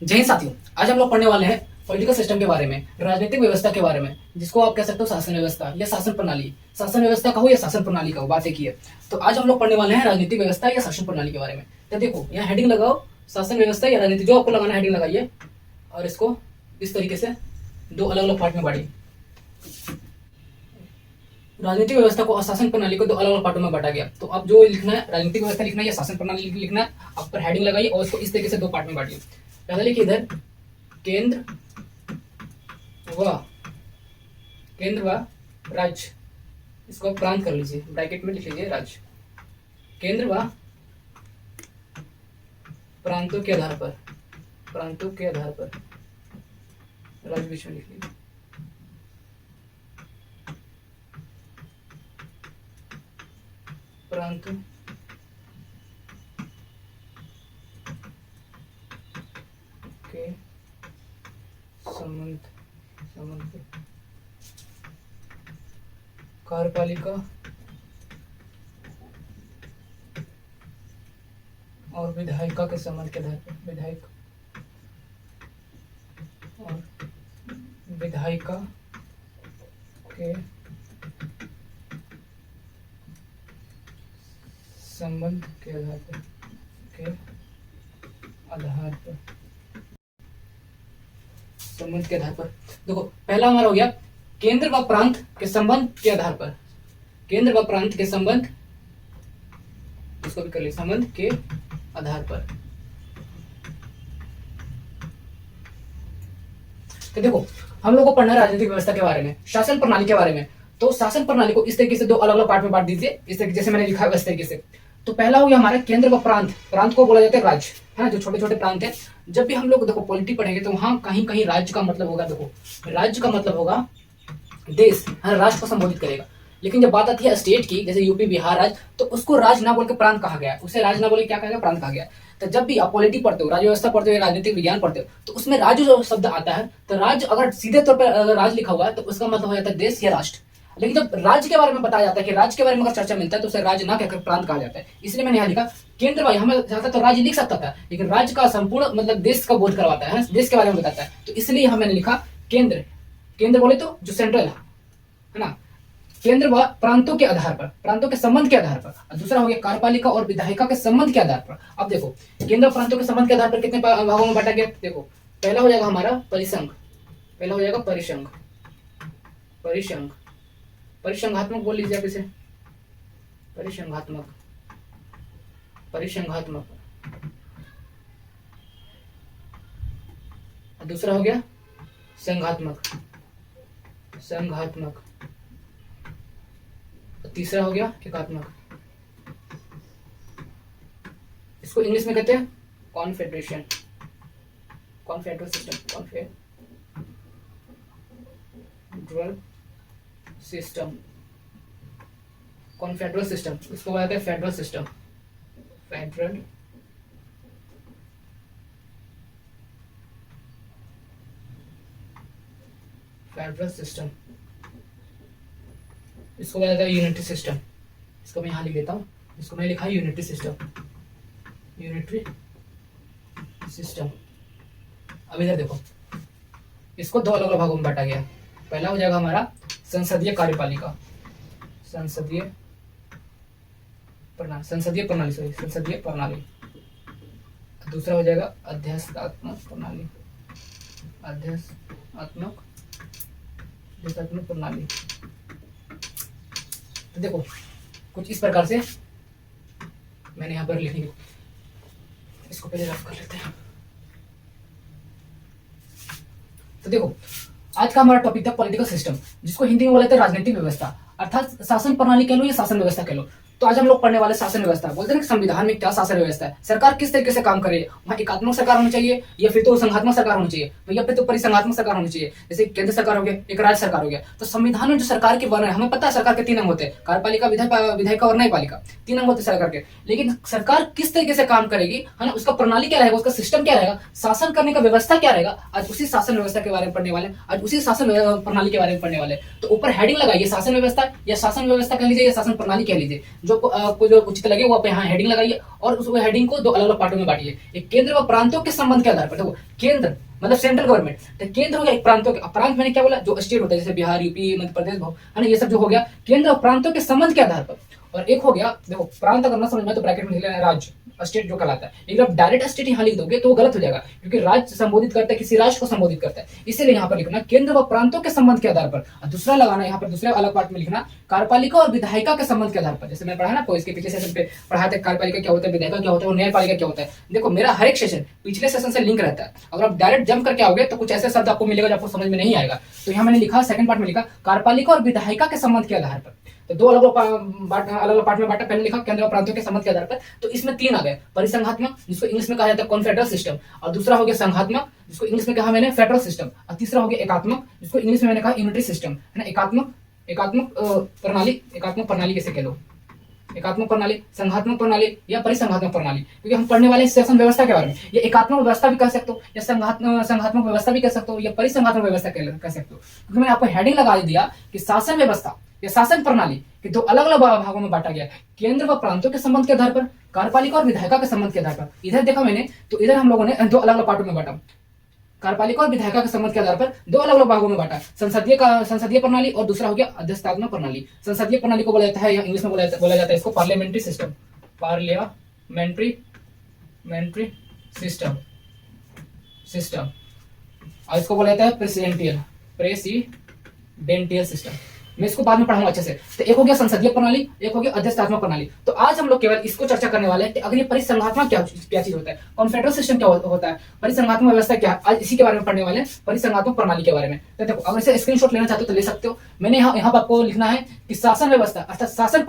जय हिंद साथियों, आज हम लोग पढ़ने वाले हैं पॉलिटिकल सिस्टम के बारे में, राजनीतिक व्यवस्था के बारे में, जिसको आप कह सकते हो शासन व्यवस्था या शासन प्रणाली। शासन व्यवस्था का हो या शासन प्रणाली का हो, बात एक ही है। तो आज हम लोग पढ़ने वाले हैं राजनीतिक व्यवस्था या शासन प्रणाली के बारे में। तो देखो यहाँ हेडिंग लगाओ, शासन व्यवस्था या राजनीति, जो आपको लगाना हेडिंग लगाइए और इसको इस तरीके से दो अलग अलग पार्ट में बांटिए। राजनीतिक व्यवस्था को और शासन प्रणाली को दो अलग अलग पार्टों में बांटा गया। तो अब जो लिखना है, राजनीतिक व्यवस्था लिखना है या शासन प्रणाली लिखना है, आप पर हेडिंग लगाइए और इसको इस तरीके से दो पार्ट में बांटिए। पहले लिखिए इधर केंद्र व राज्य, इसको प्रांत कर लीजिए, ब्रैकेट में लिख लीजिए राज्य। केंद्र व प्रांतों के आधार पर राज्य बीच में लिख लीजिए। प्रांतों के संबंध कार्यपालिका और विधायिका के संबंध के आधार पर विधायिका के संबंध के आधार पर देखो, पहला हमारा हो गया केंद्र व प्रांत के संबंध के आधार पर। केंद्र व प्रांत के संबंध, इसको भी कर लिया, संबंध के आधार पर। तो देखो हम लोग को पढ़ना है राजनीतिक व्यवस्था के बारे में, शासन प्रणाली के बारे में। तो शासन प्रणाली को इस तरीके से दो अलग अलग पार्ट में बांट दीजिए, इस तरीके जैसे मैंने लिखा है इस तरीके से। तो पहला हो गया हमारा केंद्र व प्रांत। प्रांत को बोला जाता है राज्य, है ना, जो छोटे छोटे प्रांत है। जब भी हम लोग देखो पॉलिटी पढ़ेंगे तो वहां कहीं कहीं राज्य का मतलब होगा, देखो राज्य का मतलब होगा देश, है, राष्ट्र को संबोधित करेगा। लेकिन जब बात आती है स्टेट की, जैसे यूपी बिहार राज्य, तो उसको राज्य ना बोल के प्रांत कहा गया, उसे राज्य ना बोल के क्या कहा गया, प्रांत कहा गया। तो जब भी आप पॉलिटी पढ़ते हो, राज्य व्यवस्था पढ़ते हो, राजनीतिक विज्ञान पढ़ते हो, तो उसमें राज्य जो शब्द आता है, तो राज्य अगर सीधे तौर पर अगर राज्य लिखा हुआ है तो उसका मतलब हो जाता है देश या राष्ट्र। लेकिन जब राज्य के बारे में बताया जाता है कि राज्य के बारे में अगर चर्चा मिलता है तो उसे राज्य ना कहकर प्रांत कहा जाता है। इसलिए मैंने यहाँ लिखा केंद्र भाई, हमें चाहता तो राज्य लिख सकता था, लेकिन राज्य का संपूर्ण मतलब देश का बोध करवाता है, देश के बारे में बताता है। तो इसलिए मैंने लिखा केंद्र बोले तो जो सेंट्रल है ना, केंद्र व प्रांतों के आधार पर, प्रांतों के संबंध के आधार पर। दूसरा हो गया कार्यपालिका और विधायिका के संबंध के आधार पर। अब देखो केंद्र प्रांतों के संबंध के आधार पर कितने भागों में बांटा गया। देखो पहला हो जाएगा हमारा परिसंघ, पहला हो जाएगा परिसंघात्मक बोल लीजिए आप इसे, परिसंघात्मक। दूसरा हो गया संघात्मक। तीसरा हो गया एकात्मक, इसको इंग्लिश में कहते हैं कॉन्फेडरेशन, कॉन्फेडरल सिस्टम, इसको बोला जाता है फेडरल सिस्टम, इसको बोला जाता है यूनिटरी सिस्टम। इसको मैं यहाँ लिख देता हूँ, इसको मैंने लिखा है यूनिटरी सिस्टम। अब इधर देखो, इसको दो अलग अलग भागों में बांटा गया। पहला हो जाएगा हमारा संसदीय कार्यपालिका, संसदीय प्रणाली। दूसरा हो जाएगा अध्यात्मक प्रणाली। तो देखो कुछ इस प्रकार से मैंने यहां पर लिखी, इसको पहले रफ कर लेते हैं। तो देखो आज का हमारा टॉपिक था पॉलिटिकल सिस्टम, जिसको हिंदी में बोला जाता है राजनीतिक व्यवस्था, अर्थात शासन प्रणाली कह लो या शासन व्यवस्था कह लो। तो आज हम लोग पढ़ने वाले शासन व्यवस्था, बोलते हैं ना संविधान में क्या शासन व्यवस्था है, सरकार किस तरीके से काम करे, वहाँ एकात्मक सरकार होनी चाहिए या फिर तो संघात्मक सरकार होनी चाहिए, या फिर तो परिसंघात्मक सरकार होनी चाहिए। जैसे केंद्र सरकार हो गया, एक राज्य सरकार हो गया। तो संविधान में जो सरकार के वर्ण है, हमें पता है सरकार के 3 अंग होते हैं, कार्यपालिका, विधायिका और न्यायपालिका, 3 अंग होते हैं सरकार के। लेकिन सरकार किस तरीके से काम करेगी, है ना, उसका प्रणाली क्या रहेगा, उसका सिस्टम क्या रहेगा, शासन करने का व्यवस्था क्या रहेगा, आज उसी शासन व्यवस्था के बारे में पढ़ने वाले, आज उसी शासन प्रणाली के बारे में पढ़ने वाले। तो ऊपर हेडिंग लगाइए शासन व्यवस्था, या शासन व्यवस्था कह लीजिए या शासन प्रणाली कह लीजिए, जो जो आपको जो उचित लगे वो आप यहाँ हेडिंग लगाइए और उस हेडिंग को दो अलग अलग पार्टों में बांटिए। एक केंद्र व प्रांतों के संबंध के आधार पर, देखो केंद्र मतलब सेंट्रल गवर्नमेंट, तो केंद्र हो गया एक प्रांतों के, प्रांत मैंने क्या बोला, जो स्टेट होता है जैसे बिहार, यूपी, मध्य प्रदेश, है ना, ये सब जो हो गया केंद्र और प्रांतों के संबंध के आधार पर। और एक हो गया, देखो प्रांत अगर ना समझ में तो ब्रैकेट में लिख लेना राज्य, स्टेट जो कहलाता है। लेकिन आप डायरेक्ट स्टेट यहाँ लिख दोगे तो वो गलत हो जाएगा, क्योंकि राज्य संबोधित करता है किसी राज्य को संबोधित करता है, इसीलिए यहाँ पर लिखना केंद्र व प्रांतों के संबंध के आधार पर। और दूसरा लगाना यहाँ पर दूसरे अलग पार्ट में लिखना कार्यपालिका और विधायिका के संबंध के आधार पर। जैसे मैं पढ़ा ना आपको इसके पिछले सेशन पे पढ़ाया था कार्यपालिका क्या होता है, विधायिका क्या होता है और न्यायपालिका क्या होता है। देखो मेरा हर एक सेशन पिछले सेशन से लिंक रहता है, अगर आप डायरेक्ट जंप करके आओगे तो कुछ ऐसे शब्द आपको मिलेगा जो आपको समझ में नहीं आएगा। तो यहाँ मैंने लिखा सेकंड पार्ट में लिखा कार्यपालिका और विधायिका के संबंध के आधार पर। तो दो अलग अलग पार्ट में बांटा, पहले लिखा केंद्र और प्रांतों के संबंध के आधार पर। तो इसमें तीन आ गए, परिसंघात्मक जिसको इंग्लिश में कहा जाता है कॉन्फेडरल सिस्टम, और दूसरा हो गया संघात्मक जिसको इंग्लिश में कहा मैंने फेडरल सिस्टम, और तीसरा हो गया एकात्मक जिसको इंग्लिश में मैंने कहा यूनिटरी सिस्टम, है ना। एकात्मक प्रणाली कैसे कह लो, एकात्मक प्रणाली, संघात्मक प्रणाली या परिसंघात्मक प्रणाली, क्योंकि हम पढ़ने वाले शासन व्यवस्था के बारे में। ये एकात्मक व्यवस्था भी कह सकते हो या संघात्मक व्यवस्था भी कह सकते हो या परिसंघात्मक व्यवस्था कह सकते हो, क्योंकि मैंने आपको हेडिंग लगा दिया कि शासन व्यवस्था या शासन प्रणाली के दो अलग अलग भागों में बांटा गया है, केंद्र व प्रांतों के संबंध के आधार पर, कार्यपालिका और विधायिका के संबंध के आधार पर। इधर देखा मैंने तो इधर हम लोगों ने दो अलग अलग पार्टों में बांटा, कार्यपालिका और विधायिका के संबंध के आधार पर दो अलग अलग भागों में बांटा, संसदीय प्रणाली और दूसरा हो गया अध्यस्थात्मक प्रणाली। संसदीय प्रणाली को बोला जाता है या इंग्लिश में बोला जाता है इसको पार्लियामेंट्री सिस्टम, पार्लियामेंट्री सिस्टम, और इसको बोला जाता है प्रेसिडेंटियल सिस्टम। मैं इसको बाद में पढ़ाऊंगा अच्छे से। तो एक हो गया संसदीय प्रणाली, एक हो गया अध्यस्थात्मक प्रणाली। तो आज हम लोग केवल इसको चर्चा करने वाले हैं कि अगर ये परिसंघात्मक क्या चीज होता है, कॉन्फेडरल सिस्टम क्या होता है, परिसंघात्मक व्यवस्था क्या है, आज इसी के बारे में पढ़ने वाले हैं, परिसंघात्मक प्रणाली के बारे में। तो देखो अगर इसे स्क्रीनशॉट लेना चाहते हो तो ले सकते हो। मैंने यहाँ पर आपको लिखना है कि शासन व्यवस्था अर्थात शासन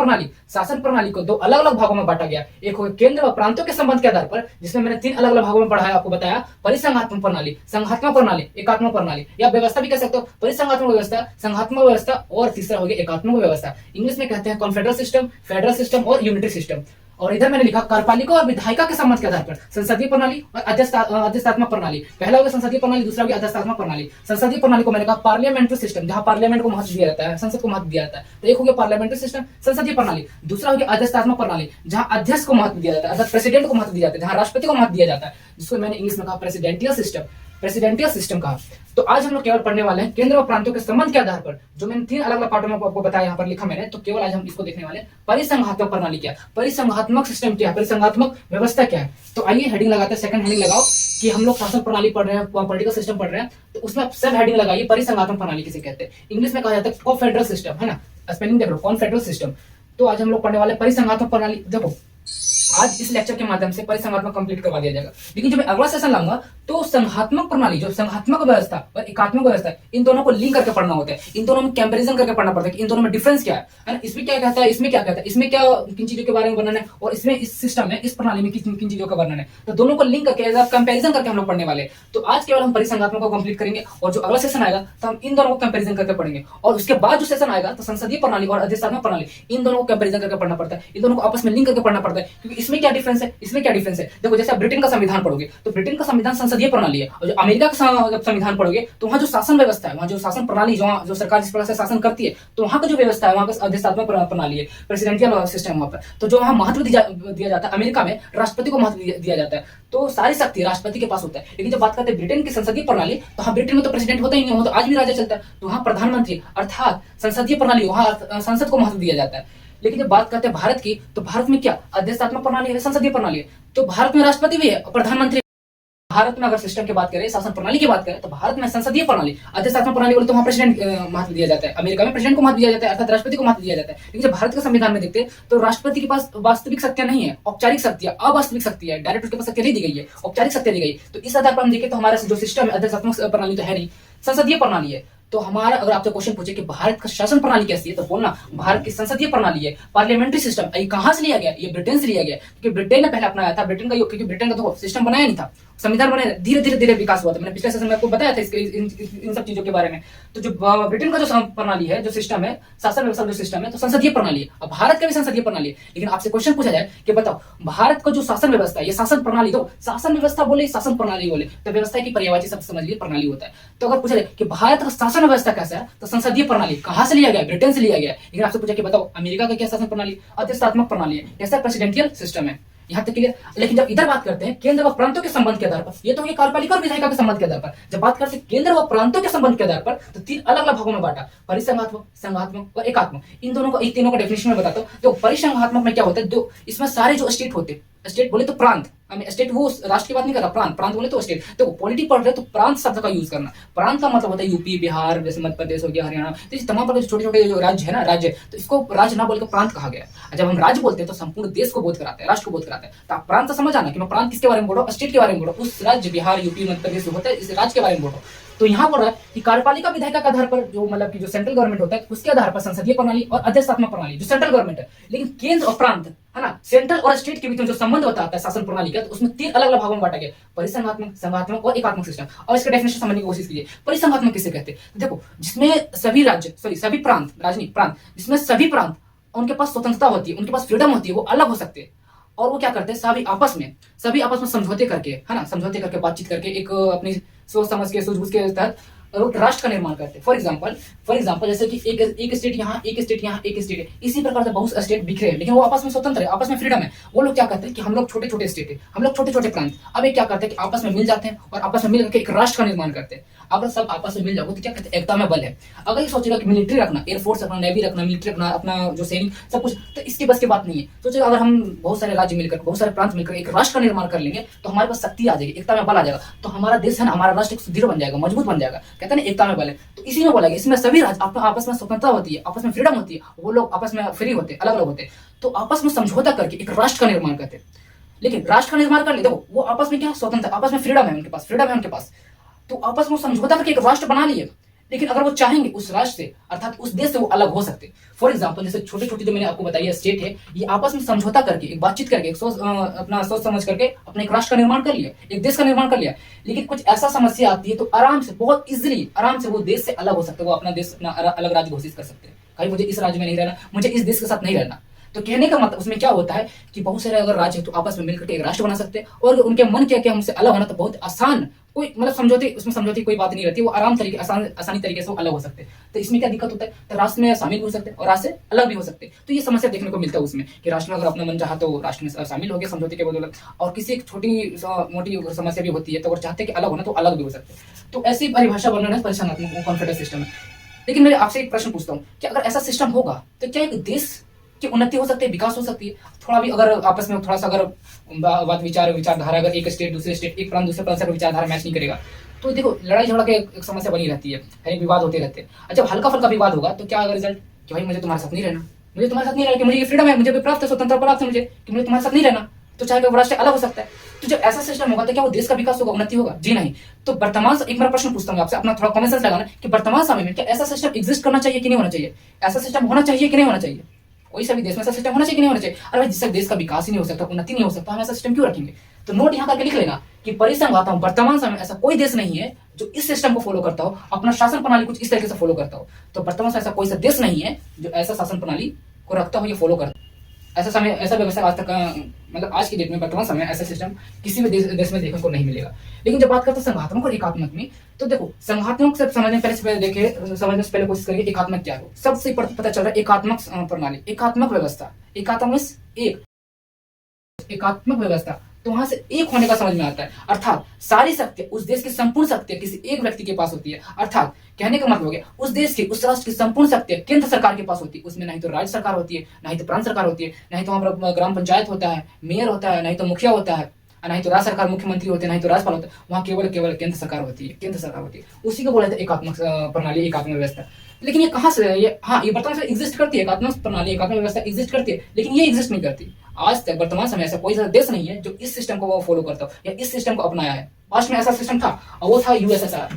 प्रणाली को दो अलग अलग भागों में बांटा गया। एक हो केंद्र व प्रांतों के संबंध के आधार पर, जिसमें मैंने तीन अलग अलग भागों में पढ़ाया, आपको बताया परिसंघात्मक प्रणाली, संघात्मक प्रणाली, एकात्मक प्रणाली या व्यवस्था भी कह सकते हो, परिसंघात्मक व्यवस्था, संघात्मक व्यवस्था और तीसरा हो गया एकात्मक व्यवस्था। इंग्लिश में कहते हैं कॉन्फेडरल सिस्टम, फेडरल सिस्टम और यूनिटरी सिस्टम। और इधर मैंने लिखा कार्यपालिका और विधायिका के संबंध के आधार पर संसदीय प्रणाली और अध्यस्थात्मक प्रणाली। पहला हो गया संसदीय प्रणाली, दूसरा हो गया अध्यस्थात्मक प्रणाली। संसदीय प्रणाली को मैंने कहा पार्लियामेंट्री सिस्टम, जहां पार्लियामेंट को महत्व दिया जाता है, संसद को महत्व दिया जाता है। तो एक हो गया पार्लियामेंट्री सिस्टम संसदीय प्रणाली, दूसरा हो गया अध्यस्थात्मक प्रणाली जहां अध्यक्ष को महत्व दिया जाता है अर्थात प्रेसिडेंट को महत्व दिया जाता है, जहां राष्ट्रपति को महत्व दिया जाता है, जिसको मैंने इंग्लिश में कहा प्रेसिडेंटियल सिस्टम कहा। तो आज हम लोग केवल पढ़ने वाले हैं केंद्र और प्रांतों के संबंध के आधार पर, जो मैंने तीन अलग अलग पार्टों में आपको बताया, यहाँ पर लिखा मैंने। तो केवल आज हम इसको देखने वाले हैं परिसंघात्मक प्रणाली क्या है, परिसंघात्मक सिस्टम क्या है, परिसंघात्मक व्यवस्था क्या है। तो आइए हेडिंग लगाते हैं, सेकंड हेडिंग लगाओ कि हम लोग शासन प्रणाली पढ़ रहे हैं, पॉलिटिकल सिस्टम पढ़ रहे हैं, तो उसमें आप सब हेडिंग लगाइए परिसंघात्मक प्रणाली किसे कहते हैं। इंग्लिश में कहा जाता है कॉन्फेडरल सिस्टम, है ना, स्पेलिंग देख लो कॉन्फेडरल सिस्टम। तो आज हम लोग पढ़ने वाले परिसंघात्मक प्रणाली। देखो आज इस लेक्चर के माध्यम से परिसंघात्मक कंप्लीट करवा दिया जाएगा, लेकिन जब मैं अगला सेशन लाऊंगा तो संघात्मक प्रणाली, जो संघात्मक व्यवस्था और एकात्मक व्यवस्था, इन दोनों को लिंक करके पढ़ना होता है, इन दोनों में कंपैरिजन करके पढ़ना पड़ता है कि इन दोनों में डिफरेंस क्या है ना, इसमें क्या कहता है, इसमें क्या कहता है, इसमें क्या किन चीजों के बारे में वर्णन है और इसमें इस सिस्टम में, इस प्रणाली में किन चीजों का वर्णन है। तो दोनों को लिंक करके कंपेरिजन करके हम लोग पढ़ने वाले। तो आज केवल हम परिसंघात्मक को कंप्लीट करेंगे और जो अगला सेशन आएगा तो हम इन दोनों को कंपेरिजन करके पढ़ेंगे, और उसके बाद जो सेशन आएगा तो संसदीय प्रणाली और अध्यस्थात्मक प्रणाली, इन दोनों को कंपेरिजन करके पढ़ना पड़ता है, इन दोनों को आपस में लिंक करके पढ़ना पड़ता है, क्योंकि इसमें क्या डिफरेंस है, इसमें क्या डिफरेंस है। देखो जैसे आप ब्रिटेन का संविधान पढ़ोगे तो ब्रिटेन का संविधान संसदीय प्रणाली है, और जो अमेरिका का जब संविधान पढ़ोगे तो वहां जो शासन व्यवस्था है, वहां जो शासन प्रणाली, जो सरकार जिस प्रकार से शासन करती है, तो वहां का जो व्यवस्था है वहां का अध्यस्थात्मक प्रणाली है, प्रेसिडेंशियल सिस्टम वहां पर। तो जो वहां महत्व दिया जाता है, अमेरिका में राष्ट्रपति को महत्व दिया जाता है, तो सारी शक्ति राष्ट्रपति के पास होता है। लेकिन जब बात करते हैं ब्रिटेन की संसदीय प्रणाली, तो हाँ ब्रिटेन में तो प्रेसिडेंट होता ही नहीं, तो आज भी राजा चलता है, तो वहां प्रधानमंत्री अर्थात संसदीय प्रणाली, वहां संसद को महत्व दिया जाता है। लेकिन जब बात करते हैं भारत की, तो भारत में क्या अध्यस्थात्मक प्रणाली है, संसदीय प्रणाली है, तो भारत में राष्ट्रपति भी है और प्रधानमंत्री। भारत में अगर सिस्टम की बात करें, शासन प्रणाली की बात करें, तो भारत में संसदीय प्रणाली, अध्यस्थात्मक प्रणाली बोले तो वहां प्रेसिडेंट महत्व दिया जाता है, अमेरिका में प्रेसिडेंट को महत्व दिया जाता है अर्थात राष्ट्रपति को महत्व दिया जाता है। लेकिन जब भारत के संविधान में देखते हैं तो राष्ट्रपति के पास वास्तविक शक्तियां नहीं है, औपचारिक शक्तियां, अवास्तविक शक्ति है, डायरेक्ट उसके पास शक्ति नहीं दी गई है, औपचारिक शक्ति दी गई। तो इस आधार पर हम देखें तो हमारा जो सिस्टम है अध्यस्थात्मक प्रणाली तो है नहीं, संसदीय प्रणाली है। तो हमारा अगर आपसे क्वेश्चन पूछे कि भारत का शासन प्रणाली कैसी है, तो बोलना भारत की संसदीय प्रणाली है, पार्लियामेंट्री सिस्टम। ये कहां से लिया गया, ये ब्रिटेन से लिया गया, क्योंकि ब्रिटेन ने पहले अपनाया था, क्योंकि ब्रिटेन का तो सिस्टम बनाया नहीं था, संविधान बनाया, धीरे धीरे विकास हुआ था। मैंने पिछले सेशन में आपको बताया था इन सब चीजों के बारे में। तो जो ब्रिटेन का जो प्रणाली है, जो सिस्टम है, शासन व्यवस्था जो सिस्टम है, तो संसदीय प्रणाली है। अब भारत का भी संसदीय प्रणाली है। लेकिन आपसे क्वेश्चन पूछा जाए कि बताओ भारत का जो शासन व्यवस्था है, ये शासन प्रणाली, तो शासन व्यवस्था बोले शासन प्रणाली बोले, तो व्यवस्था की पर्यायवाची शब्द समझ लीजिए प्रणाली होता है। तो अगर पूछा जाए कि भारत का शासन व्यवस्था कैसा है, तो संसदीय प्रणाली कहां से लिया गया, ब्रिटेन से लिया गया है। लेकिन आपसे पूछा कि बताओ अमेरिका का क्या शासन प्रणाली, अधिष्ठात्मक प्रणाली है, ऐसा प्रेसिडेंशियल सिस्टम है। यहाँ तक क्लियर। लेकिन जब इधर बात करते हैं केंद्र व प्रांतों के संबंध के आधार पर, ये तो ये कार्यपालिका और विधायिका के संबंध के आधार पर, जब बात करते हैं केंद्र व प्रांतों के संबंध के आधार पर, तो तीन अलग अलग भागों में बांटा, परिसंघात्मक, संघात्मक और एकात्मक। इन दोनों को, इन तीनों को डेफिनेशन में बताता हूँ। तो परिसंघात्मक में क्या होता है, जो इसमें सारे जो स्टेट होते, स्टेट बोले तो प्रांत, स्टेट वो राष्ट्र की बात नहीं कर रहा, प्रांत, प्रांत बोले तो स्टेट। तो पॉलिटी पढ़ रहे तो प्रांत शब्द का यूज करना। प्रांत का मतलब होता है यूपी, बिहार, जैसे मध्य प्रदेश हो गया, हरियाणा, तो इस तमाम प्रकार के छोटे छोटे जो राज्य है ना, राज्य, तो इसको राज्य ना बोलकर प्रांत कहा गया। जब हम राज्य बोलते हैं तो संपूर्ण देश को बोध कराते हैं, राष्ट्र को बोध कराते हैं। तो आप प्रांत समझ आना कि मैं प्रांत किसके बारे में बोल रहा हूँ, स्टेट के बारे में बोल रहा हूँ, उस राज्य, बिहार, यूपी, मध्य प्रदेश होता है, इस राज्य के बारे में बोल रहा हूँ। तो यहाँ बोल रहा है कि कार्यपालिका विधायिका के आधार पर, जो मतलब कि जो सेंट्रल गवर्नमेंट होता है उसके आधार पर संसदीय प्रणाली और अधिष्ठात्मक प्रणाली जो सेंट्रल गवर्नमेंट है। लेकिन केंद्र और प्रांत है ना, सेंट्रल और स्टेट के बीच में जो संबंध बताता है शासन प्रणाली का, तो उसमें तीन अलग अलग भागों में बांटा गया, परिसंघात्मक, संघात्मक और एकात्मक सिस्टम। और इसका डेफिनेशन समझने की कोशिश कीजिए। परिसंघात्मक किसे कहते हैं, तो देखो जिसमें सभी राज्य, सभी प्रांत, राजनीतिक प्रांत, जिसमें सभी प्रांत उनके पास स्वतंत्रता होती है, उनके पास फ्रीडम होती है, वो अलग हो सकते हैं। और वो क्या करते हैं, सभी आपस में समझौते करके, है ना, समझौते करके, बातचीत करके, एक अपनी सोच समझ के, सूझबूझ के तहत राष्ट्र का निर्माण करते हैं। फॉर एग्जाम्पल जैसे कि एक स्टेट यहाँ, एक स्टेट यहाँ, एक स्टेट है, इसी प्रकार से बहुत स्टेट बिखरे हैं, लेकिन वो आपस में स्वतंत्र है, आपस में फ्रीडम है। वो लोग क्या करते हैं कि हम लोग छोटे छोटे स्टेट है, हम लोग छोटे छोटे प्रांत, अब ये क्या करते हैं कि आपस में मिल जाते हैं और आपस में मिल करके एक राष्ट्र का निर्माण करते हैं। अगर सब आपस में मिल जाओगे तो क्या कहते हैं, एकता में बल है। अगर ये सोचेगा कि मिलिट्री रखना, एयरफोर्स रखना, नेवी रखना, मिलिट्री रखना, अपना जो सैनिक सब कुछ, तो इसकी बस की बात नहीं है। सोचेगा अगर हम बहुत सारे राज्य मिलकर, बहुत सारे प्रांत मिलकर एक राष्ट्र का निर्माण कर लेंगे तो हमारे पास शक्ति आ जाएगी, एकता में बल आ जाएगा, तो हमारा देश है ना, हमारा राष्ट्र सुदृढ़ बन जाएगा, मजबूत बन जाएगा। कहते हैं ना एकता में बल है, तो इसी में बोला गया, इसमें सभी राज्य आपस में स्वतंत्रता होती है, आपस में फ्रीडम होती है, वो लोग आपस में फ्री होते हैं, अलग अलग होते हैं, तो आपस में समझौता करके एक राष्ट्र का निर्माण करते हैं। लेकिन राष्ट्र का निर्माण कर ले, देखो वो आपस में क्या स्वतंत्र, आपस में फ्रीडम है, उनके पास फ्रीडम है उनके पास, तो आपस में समझौता करके एक राष्ट्र बना लिए। लेकिन अगर वो चाहेंगे उस राष्ट्र से, अर्थात उस देश से वो अलग हो सकते। फॉर एग्जाम्पल जैसे छोटे छोटे जो मैंने आपको बताई स्टेट है, ये आपस में समझौता करके, एक बातचीत करके, एक अपना सोच समझ करके अपने एक राष्ट्र का निर्माण कर लिया, एक देश का निर्माण कर लिया। लेकिन कुछ ऐसा समस्या आती है तो आराम से, बहुत इजिली, आराम से वो देश से अलग हो सकते हैं, वो अपना देश, अपना अलग राज्य घोषित कर सकते हैं। कहीं मुझे इस राज्य में नहीं रहना, मुझे इस देश के साथ नहीं रहना। तो कहने का मतलब उसमें क्या होता है कि बहुत सारे अगर राज्य तो आपस में मिलकर एक राष्ट्र बना सकते हैं, और उनके मन किया कि हमसे अलग होना, तो बहुत आसान, कोई मतलब समझौते, उसमें समझौते कोई बात नहीं रहती, वो आराम तरीके, आसानी तरीके से वो अलग हो सकते हैं। तो इसमें क्या दिक्कत होता है, तो राष्ट्र में शामिल हो सकते हैं और राष्ट्र से अलग भी हो सकते हैं। तो ये समस्या देखने को मिलता है उसमें कि राष्ट्र में अगर अपना मन चाहा तो राष्ट्र में शामिल हो गए समझौते के बदौलत, और किसी एक छोटी मोटी समस्या भी होती है तो अगर चाहते हैं कि अलग होना तो अलग भी हो सकते हैं। तो ऐसी परिभाषा वर्णन है परिसंघात्मक कॉन्फेडरेट सिस्टम है। लेकिन मैं आपसे एक प्रश्न पूछता हूँ कि अगर ऐसा सिस्टम होगा तो क्या एक देश की उन्नति हो सकती है, विकास हो सकती है? थोड़ा भी अगर आपस में थोड़ा सा अगर बात विचारधारा, अगर एक स्टेट दूसरे स्टेट, एक प्रांत दूसरे प्रांत से विचारधारा मैच नहीं करेगा तो देखो लड़ाई झगड़ा के एक समस्या बनी रहती है, एक विवाद होते रहते हैं। जब हल्का फुल्का विवाद होगा तो क्या अगर रिजल्ट कि भाई मुझे तुम्हारे साथ नहीं रहना, मुझे तुम्हारे साथ नहीं रहना, कि मुझे ये फ्रीडम है, मुझे प्राप्त है, स्वतंत्रता प्राप्त है मुझे, कि मुझे तुम्हारे साथ नहीं रहना, तो चाहे वो राष्ट्र अलग हो सकता है। तो जब ऐसा सिस्टम होगा तो क्या वो देश का विकास होगा, उन्नति होगा? जी नहीं। तो वर्तमान, एक मेरा प्रश्न पूछता हूँ आपसे, अपना थोड़ा कॉमन सेंस लगाना कि वर्तमान समय में क्या ऐसा सिस्टम एग्जिस्ट करना चाहिए कि नहीं होना चाहिए? ऐसा सिस्टम होना चाहिए कि नहीं होना चाहिए? कोई सभी देश में ऐसा सिस्टम होना चाहिए कि नहीं होना चाहिए? अरे भाई जिससे देश का विकास ही नहीं हो सकता, उन्नति नहीं हो सकता, हम ऐसा सिस्टम क्यों रखेंगे? तो नोट यहाँ करके लिख लेना कि परिसंघात्मक वर्तमान समय ऐसा कोई देश नहीं है जो इस सिस्टम को फॉलो करता हो, अपना शासन प्रणाली कुछ इस तरीके से फॉलो करता हो। तो वर्तमान समय ऐसा कोई सा देश नहीं है जो ऐसा शासन प्रणाली को रखता हो, ये फॉलो करता हो। ऐसा समय, ऐसा व्यवस्था आज तक, मतलब आज की डेट में वर्तमान समय ऐसा सिस्टम किसी भी देश में देखने को नहीं मिलेगा। लेकिन जब बात करते हैं संघात्मक और एकात्मक में, तो देखो संघात्मक से समझने समझने से पहले कोशिश करिए एकात्मक क्या हो। सबसे पता चल रहा है एकात्मक प्रणाली, एकात्मक व्यवस्था, एकात्मक व्यवस्था, तो वहां से एक होने का समझ में आता है, अर्थात सारी शक्ति, उस देश की संपूर्ण शक्ति किसी एक व्यक्ति के पास होती है। अर्थात कहने का मतलब हो गया उस देश की, उस राष्ट्र की संपूर्ण शक्ति केंद्र सरकार के पास होती है। उसमें नहीं तो राज्य सरकार होती है, नहीं तो प्रांत सरकार होती है, नहीं तो वहां पर ग्राम पंचायत होता है, मेयर होता है, नहीं तो मुखिया होता है, नहीं तो राज्य सरकार मुख्यमंत्री होते हैं, नहीं तो राज्यपाल होता है। वहां केवल केंद्र सरकार होती है, केंद्र सरकार होती है। उसी को बोला जाता है एकात्मक प्रणाली, एकात्मक व्यवस्था। लेकिन ये कहां से, ये हाँ ये वर्तमान में एग्जिस्ट करती है, एकात्मक प्रणाली, एकात्मक व्यवस्था एग्जिस्ट करती है, लेकिन ये एग्जिस्ट नहीं करती। आज तक वर्तमान समय ऐसा कोई देश नहीं है जो इस सिस्टम को फॉलो करता हो या इस सिस्टम को अपनाया है। पास्ट में ऐसा सिस्टम था और वो था यूएसएसआर।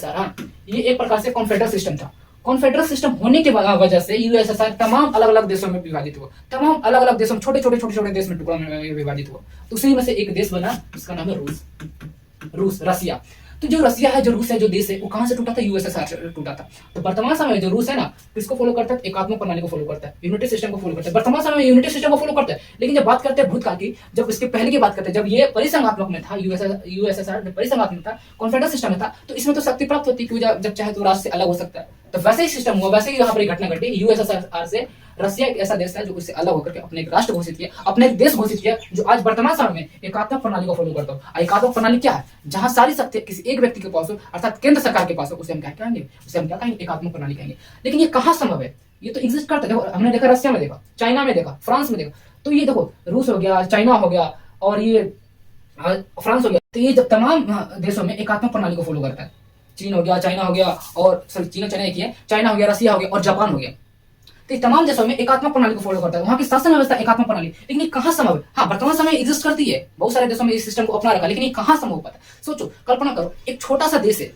हाँ, ये एक प्रकार से कॉन्फेडरल सिस्टम था। कॉन्फेडरल सिस्टम होने के वजह से यूएसएसआर तमाम अलग अलग देशों में विभाजित हुआ, तमाम अलग अलग देशों में, छोटे छोटे देश में टुकड़ा में विभाजित हुआ। तो उसी में से एक देश बना, उसका नाम है रूस, रसिया। तो जो रसिया है, जो रूस है, जो देश है, वो कहां से टूटा था? यूएसएसआर से टूटा था। तो वर्तमान समय में जो रूस है ना, किसको फॉलो करता है? एकात्मक प्रणाली को फॉलो करता है, यूनिटी सिस्टम को फॉलो करता है। वर्तमान समय में यूनिटी सिस्टम को फॉलो करता है। लेकिन जब बात करते हैं भूतकाल की, जब इसके पहले की बात करते हैं, जब ये परिसंघात्मक में था, यूएसएसआर जब परिसंघात्मक था, कॉन्फेडरल सिस्टम में था, तो इसमें तो शक्ति प्राप्त होती है, जब चाहे तो राष्ट्र से अलग हो सकता है। तो वैसे ही सिस्टम हुआ, वैसे ही यहाँ पर घटना घटी। यूएसएसआर से रसिया एक ऐसा देश है जो उससे अलग होकर के अपने एक राष्ट्र घोषित किया, अपने एक देश घोषित किया, जो आज वर्तमान समय में एकात्मक प्रणाली को फॉलो करता है। एकात्मक प्रणाली क्या है? जहां सारी शक्ति किसी एक व्यक्ति के पास हो, अर्थात केंद्र सरकार के पास हो, उसे हम क्या कहेंगे? उसे हम क्या कहेंगे? एकात्मक प्रणाली कहेंगे। लेकिन ये कहां संभव है? ये तो एग्जिस्ट करता है। देखो, हमने देखा रसिया में, देखा चाइना में, देखा फ्रांस में, देखा। तो ये देखो, रूस हो गया, चाइना हो गया और ये फ्रांस हो गया, तो ये जब तमाम देशों में एकात्मक प्रणाली को फॉलो करता है। चीन हो गया, चाइना हो गया, और सॉरी चीन चाइना एक ही है, चाइना हो गया, रसिया हो गया और जापान हो गया। तो तमाम देशों में एकात्मक प्रणाली को फॉलो करता है, वहां की शासन व्यवस्था एकात्मक प्रणाली। लेकिन ये कहां संभव है? हाँ, वर्तमान समय एग्जिस्ट करती है, बहुत सारे देशों में इस सिस्टम को अपना रखा, लेकिन ये कहां संभव पाता है? सोचो, कल्पना करो, एक छोटा सा देश है,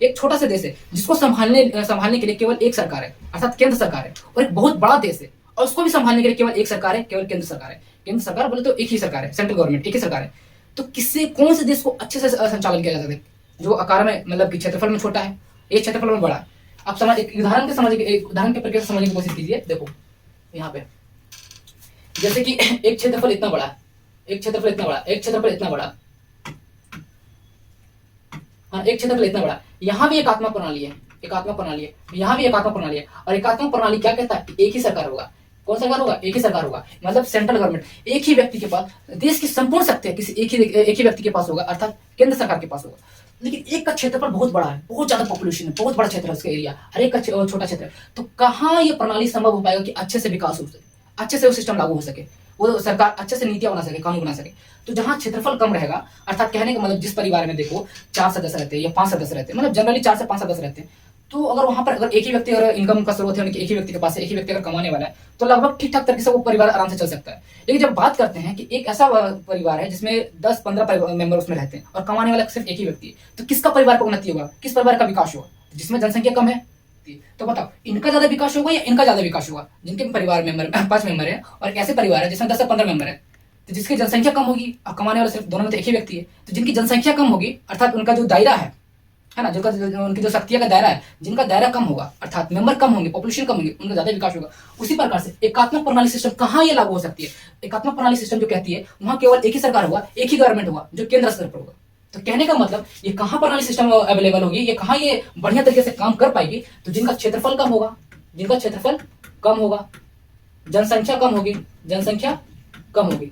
एक छोटा सा देश है जिसको संभालने के लिए केवल एक सरकार है, अर्थात केंद्र सरकार है, और एक बहुत बड़ा देश है और उसको भी संभालने के लिए केवल एक सरकार है, केवल केंद्र सरकार है। केंद्र सरकार बोले तो एक ही सरकार है, सेंट्रल गवर्नमेंट एक ही सरकार है। तो किससे, कौन से देश को अच्छे से संचालन किया जा सकता है, जो आकार में, मतलब कि क्षेत्रफल में छोटा है, एक क्षेत्रफल में बड़ा है? आप समझ, एक उदाहरण के प्रक्रिया से समझने की कोशिश कीजिए। देखो यहाँ पे, जैसे कि एक क्षेत्रफल इतना बड़ा है, एक क्षेत्रफल इतना बड़ा, एक क्षेत्रफल इतना बड़ा, हाँ, एक क्षेत्रफल इतना बड़ा। यहाँ भी एकात्मक प्रणाली है, एकात्मक प्रणाली है, यहाँ भी एकात्मक प्रणाली है। और एकात्मक प्रणाली क्या कहता है? एक ही सरकार होगा। कौन सरकार होगा? एक ही सरकार होगा, मतलब सेंट्रल गवर्नमेंट। एक ही व्यक्ति के पास देश की संपूर्ण शक्ति किसी एक ही व्यक्ति के पास होगा, अर्थात केंद्र सरकार के पास होगा। लेकिन एक का क्षेत्रफल बहुत बड़ा है, बहुत ज्यादा पॉपुलेशन है, बहुत बड़ा क्षेत्र है उसका एरिया, हर एक का छोटा क्षेत्र है। तो कहाँ ये प्रणाली संभव हो पाएगा कि अच्छे से विकास हो सके, अच्छे से वो सिस्टम लागू हो सके, वो सरकार अच्छे से नीतियां बना सके, कानून बना सके? तो जहां क्षेत्रफल कम रहेगा, अर्थात कहने का मतलब जिस परिवार में देखो 4 सदस्य रहते हैं या 5 सदस्य रहते हैं, मतलब जनरली 4 से 5 सदस्य रहते हैं, तो अगर वहां पर अगर एक ही व्यक्ति, अगर इनकम का स्रोत है एक ही व्यक्ति के पास है, एक ही व्यक्ति अगर कमाने वाला है, तो लगभग ठीक ठाक तरीके से वो परिवार आराम से चल सकता है। लेकिन जब बात करते हैं कि एक ऐसा परिवार है जिसमें 10-15 मेंबर उसमें रहते हैं और कमाने वाला सिर्फ एक ही व्यक्ति है, तो किसका परिवार का उन्नति होगा, किस परिवार का विकास होगा? जिसमें जनसंख्या कम है। तो बताओ, इनका ज्यादा विकास होगा या इनका ज्यादा विकास होगा? जिनके परिवार मेंबर 5 मेंबर है और एक ऐसे परिवार है जिसमें 10 से 15 मेंबर है, तो जिसकी जनसंख्या कम होगी और कमाने वाला सिर्फ, दोनों में तो एक ही व्यक्ति है, तो जिनकी जनसंख्या कम होगी, अर्थात उनका जो दायरा है ना, उनकी जो शक्तियां का दायरा है, जिनका दायरा कम होगा, अर्थात मेंबर कम होंगे, पॉपुलेशन कम होंगे, उनका ज्यादा विकास होगा। उसी प्रकार से एकात्मक प्रणाली सिस्टम कहाँ ये लागू हो सकती है? एकात्मक प्रणाली सिस्टम जो कहती है, वहां केवल एक ही सरकार होगा, एक ही गवर्नमेंट होगा, जो केंद्र स्तर पर होगा। तो कहने का मतलब, ये कहां प्रणाली सिस्टम अवेलेबल होगी, ये कहां ये बढ़िया तरीके से काम कर पाएगी? तो जिनका क्षेत्रफल कम होगा, जिनका क्षेत्रफल कम होगा, जनसंख्या कम होगी, जनसंख्या कम होगी।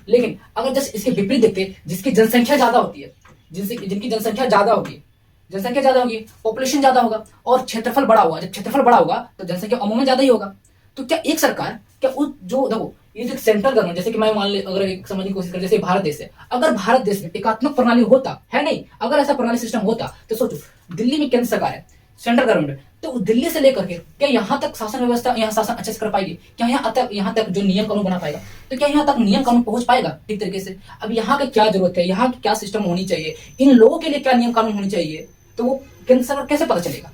लेकिन अगर जैसे इसके विपरीत देखते, जिसकी जनसंख्या ज्यादा होती है, जिनकी जनसंख्या ज्यादा होगी, जनसंख्या ज्यादा होगी, पॉपुलेशन ज्यादा होगा और क्षेत्रफल बड़ा होगा। जब क्षेत्रफल बड़ा होगा तो जनसंख्या अमूमन ज्यादा ही होगा। तो क्या एक सरकार, क्या उस जो देखो, ये जो सेंट्रल गवर्नमेंट, जैसे कि मैं मान ले, अगर एक समझने की कोशिश करें, जैसे भारत देश है, अगर भारत देश में एकात्मक प्रणाली होता है, नहीं, अगर ऐसा प्रणाली सिस्टम होता, तो सोचो, दिल्ली में केंद्र सरकार है, सेंट्रल गवर्नमेंट, तो दिल्ली से लेकर के क्या यहाँ तक शासन व्यवस्था, यहाँ शासन अच्छे से कर पाएगी? क्या यहाँ तक जो नियम कानून बना पाएगा? तो क्या यहाँ तक नियम कानून पहुंच पाएगा ठीक तरीके से? अब यहाँ का क्या जरूरत है, यहाँ की क्या सिस्टम होनी चाहिए, इन लोगों के लिए क्या नियम कानून होनी चाहिए, तो वो केंद्र सरकार कैसे पता चलेगा?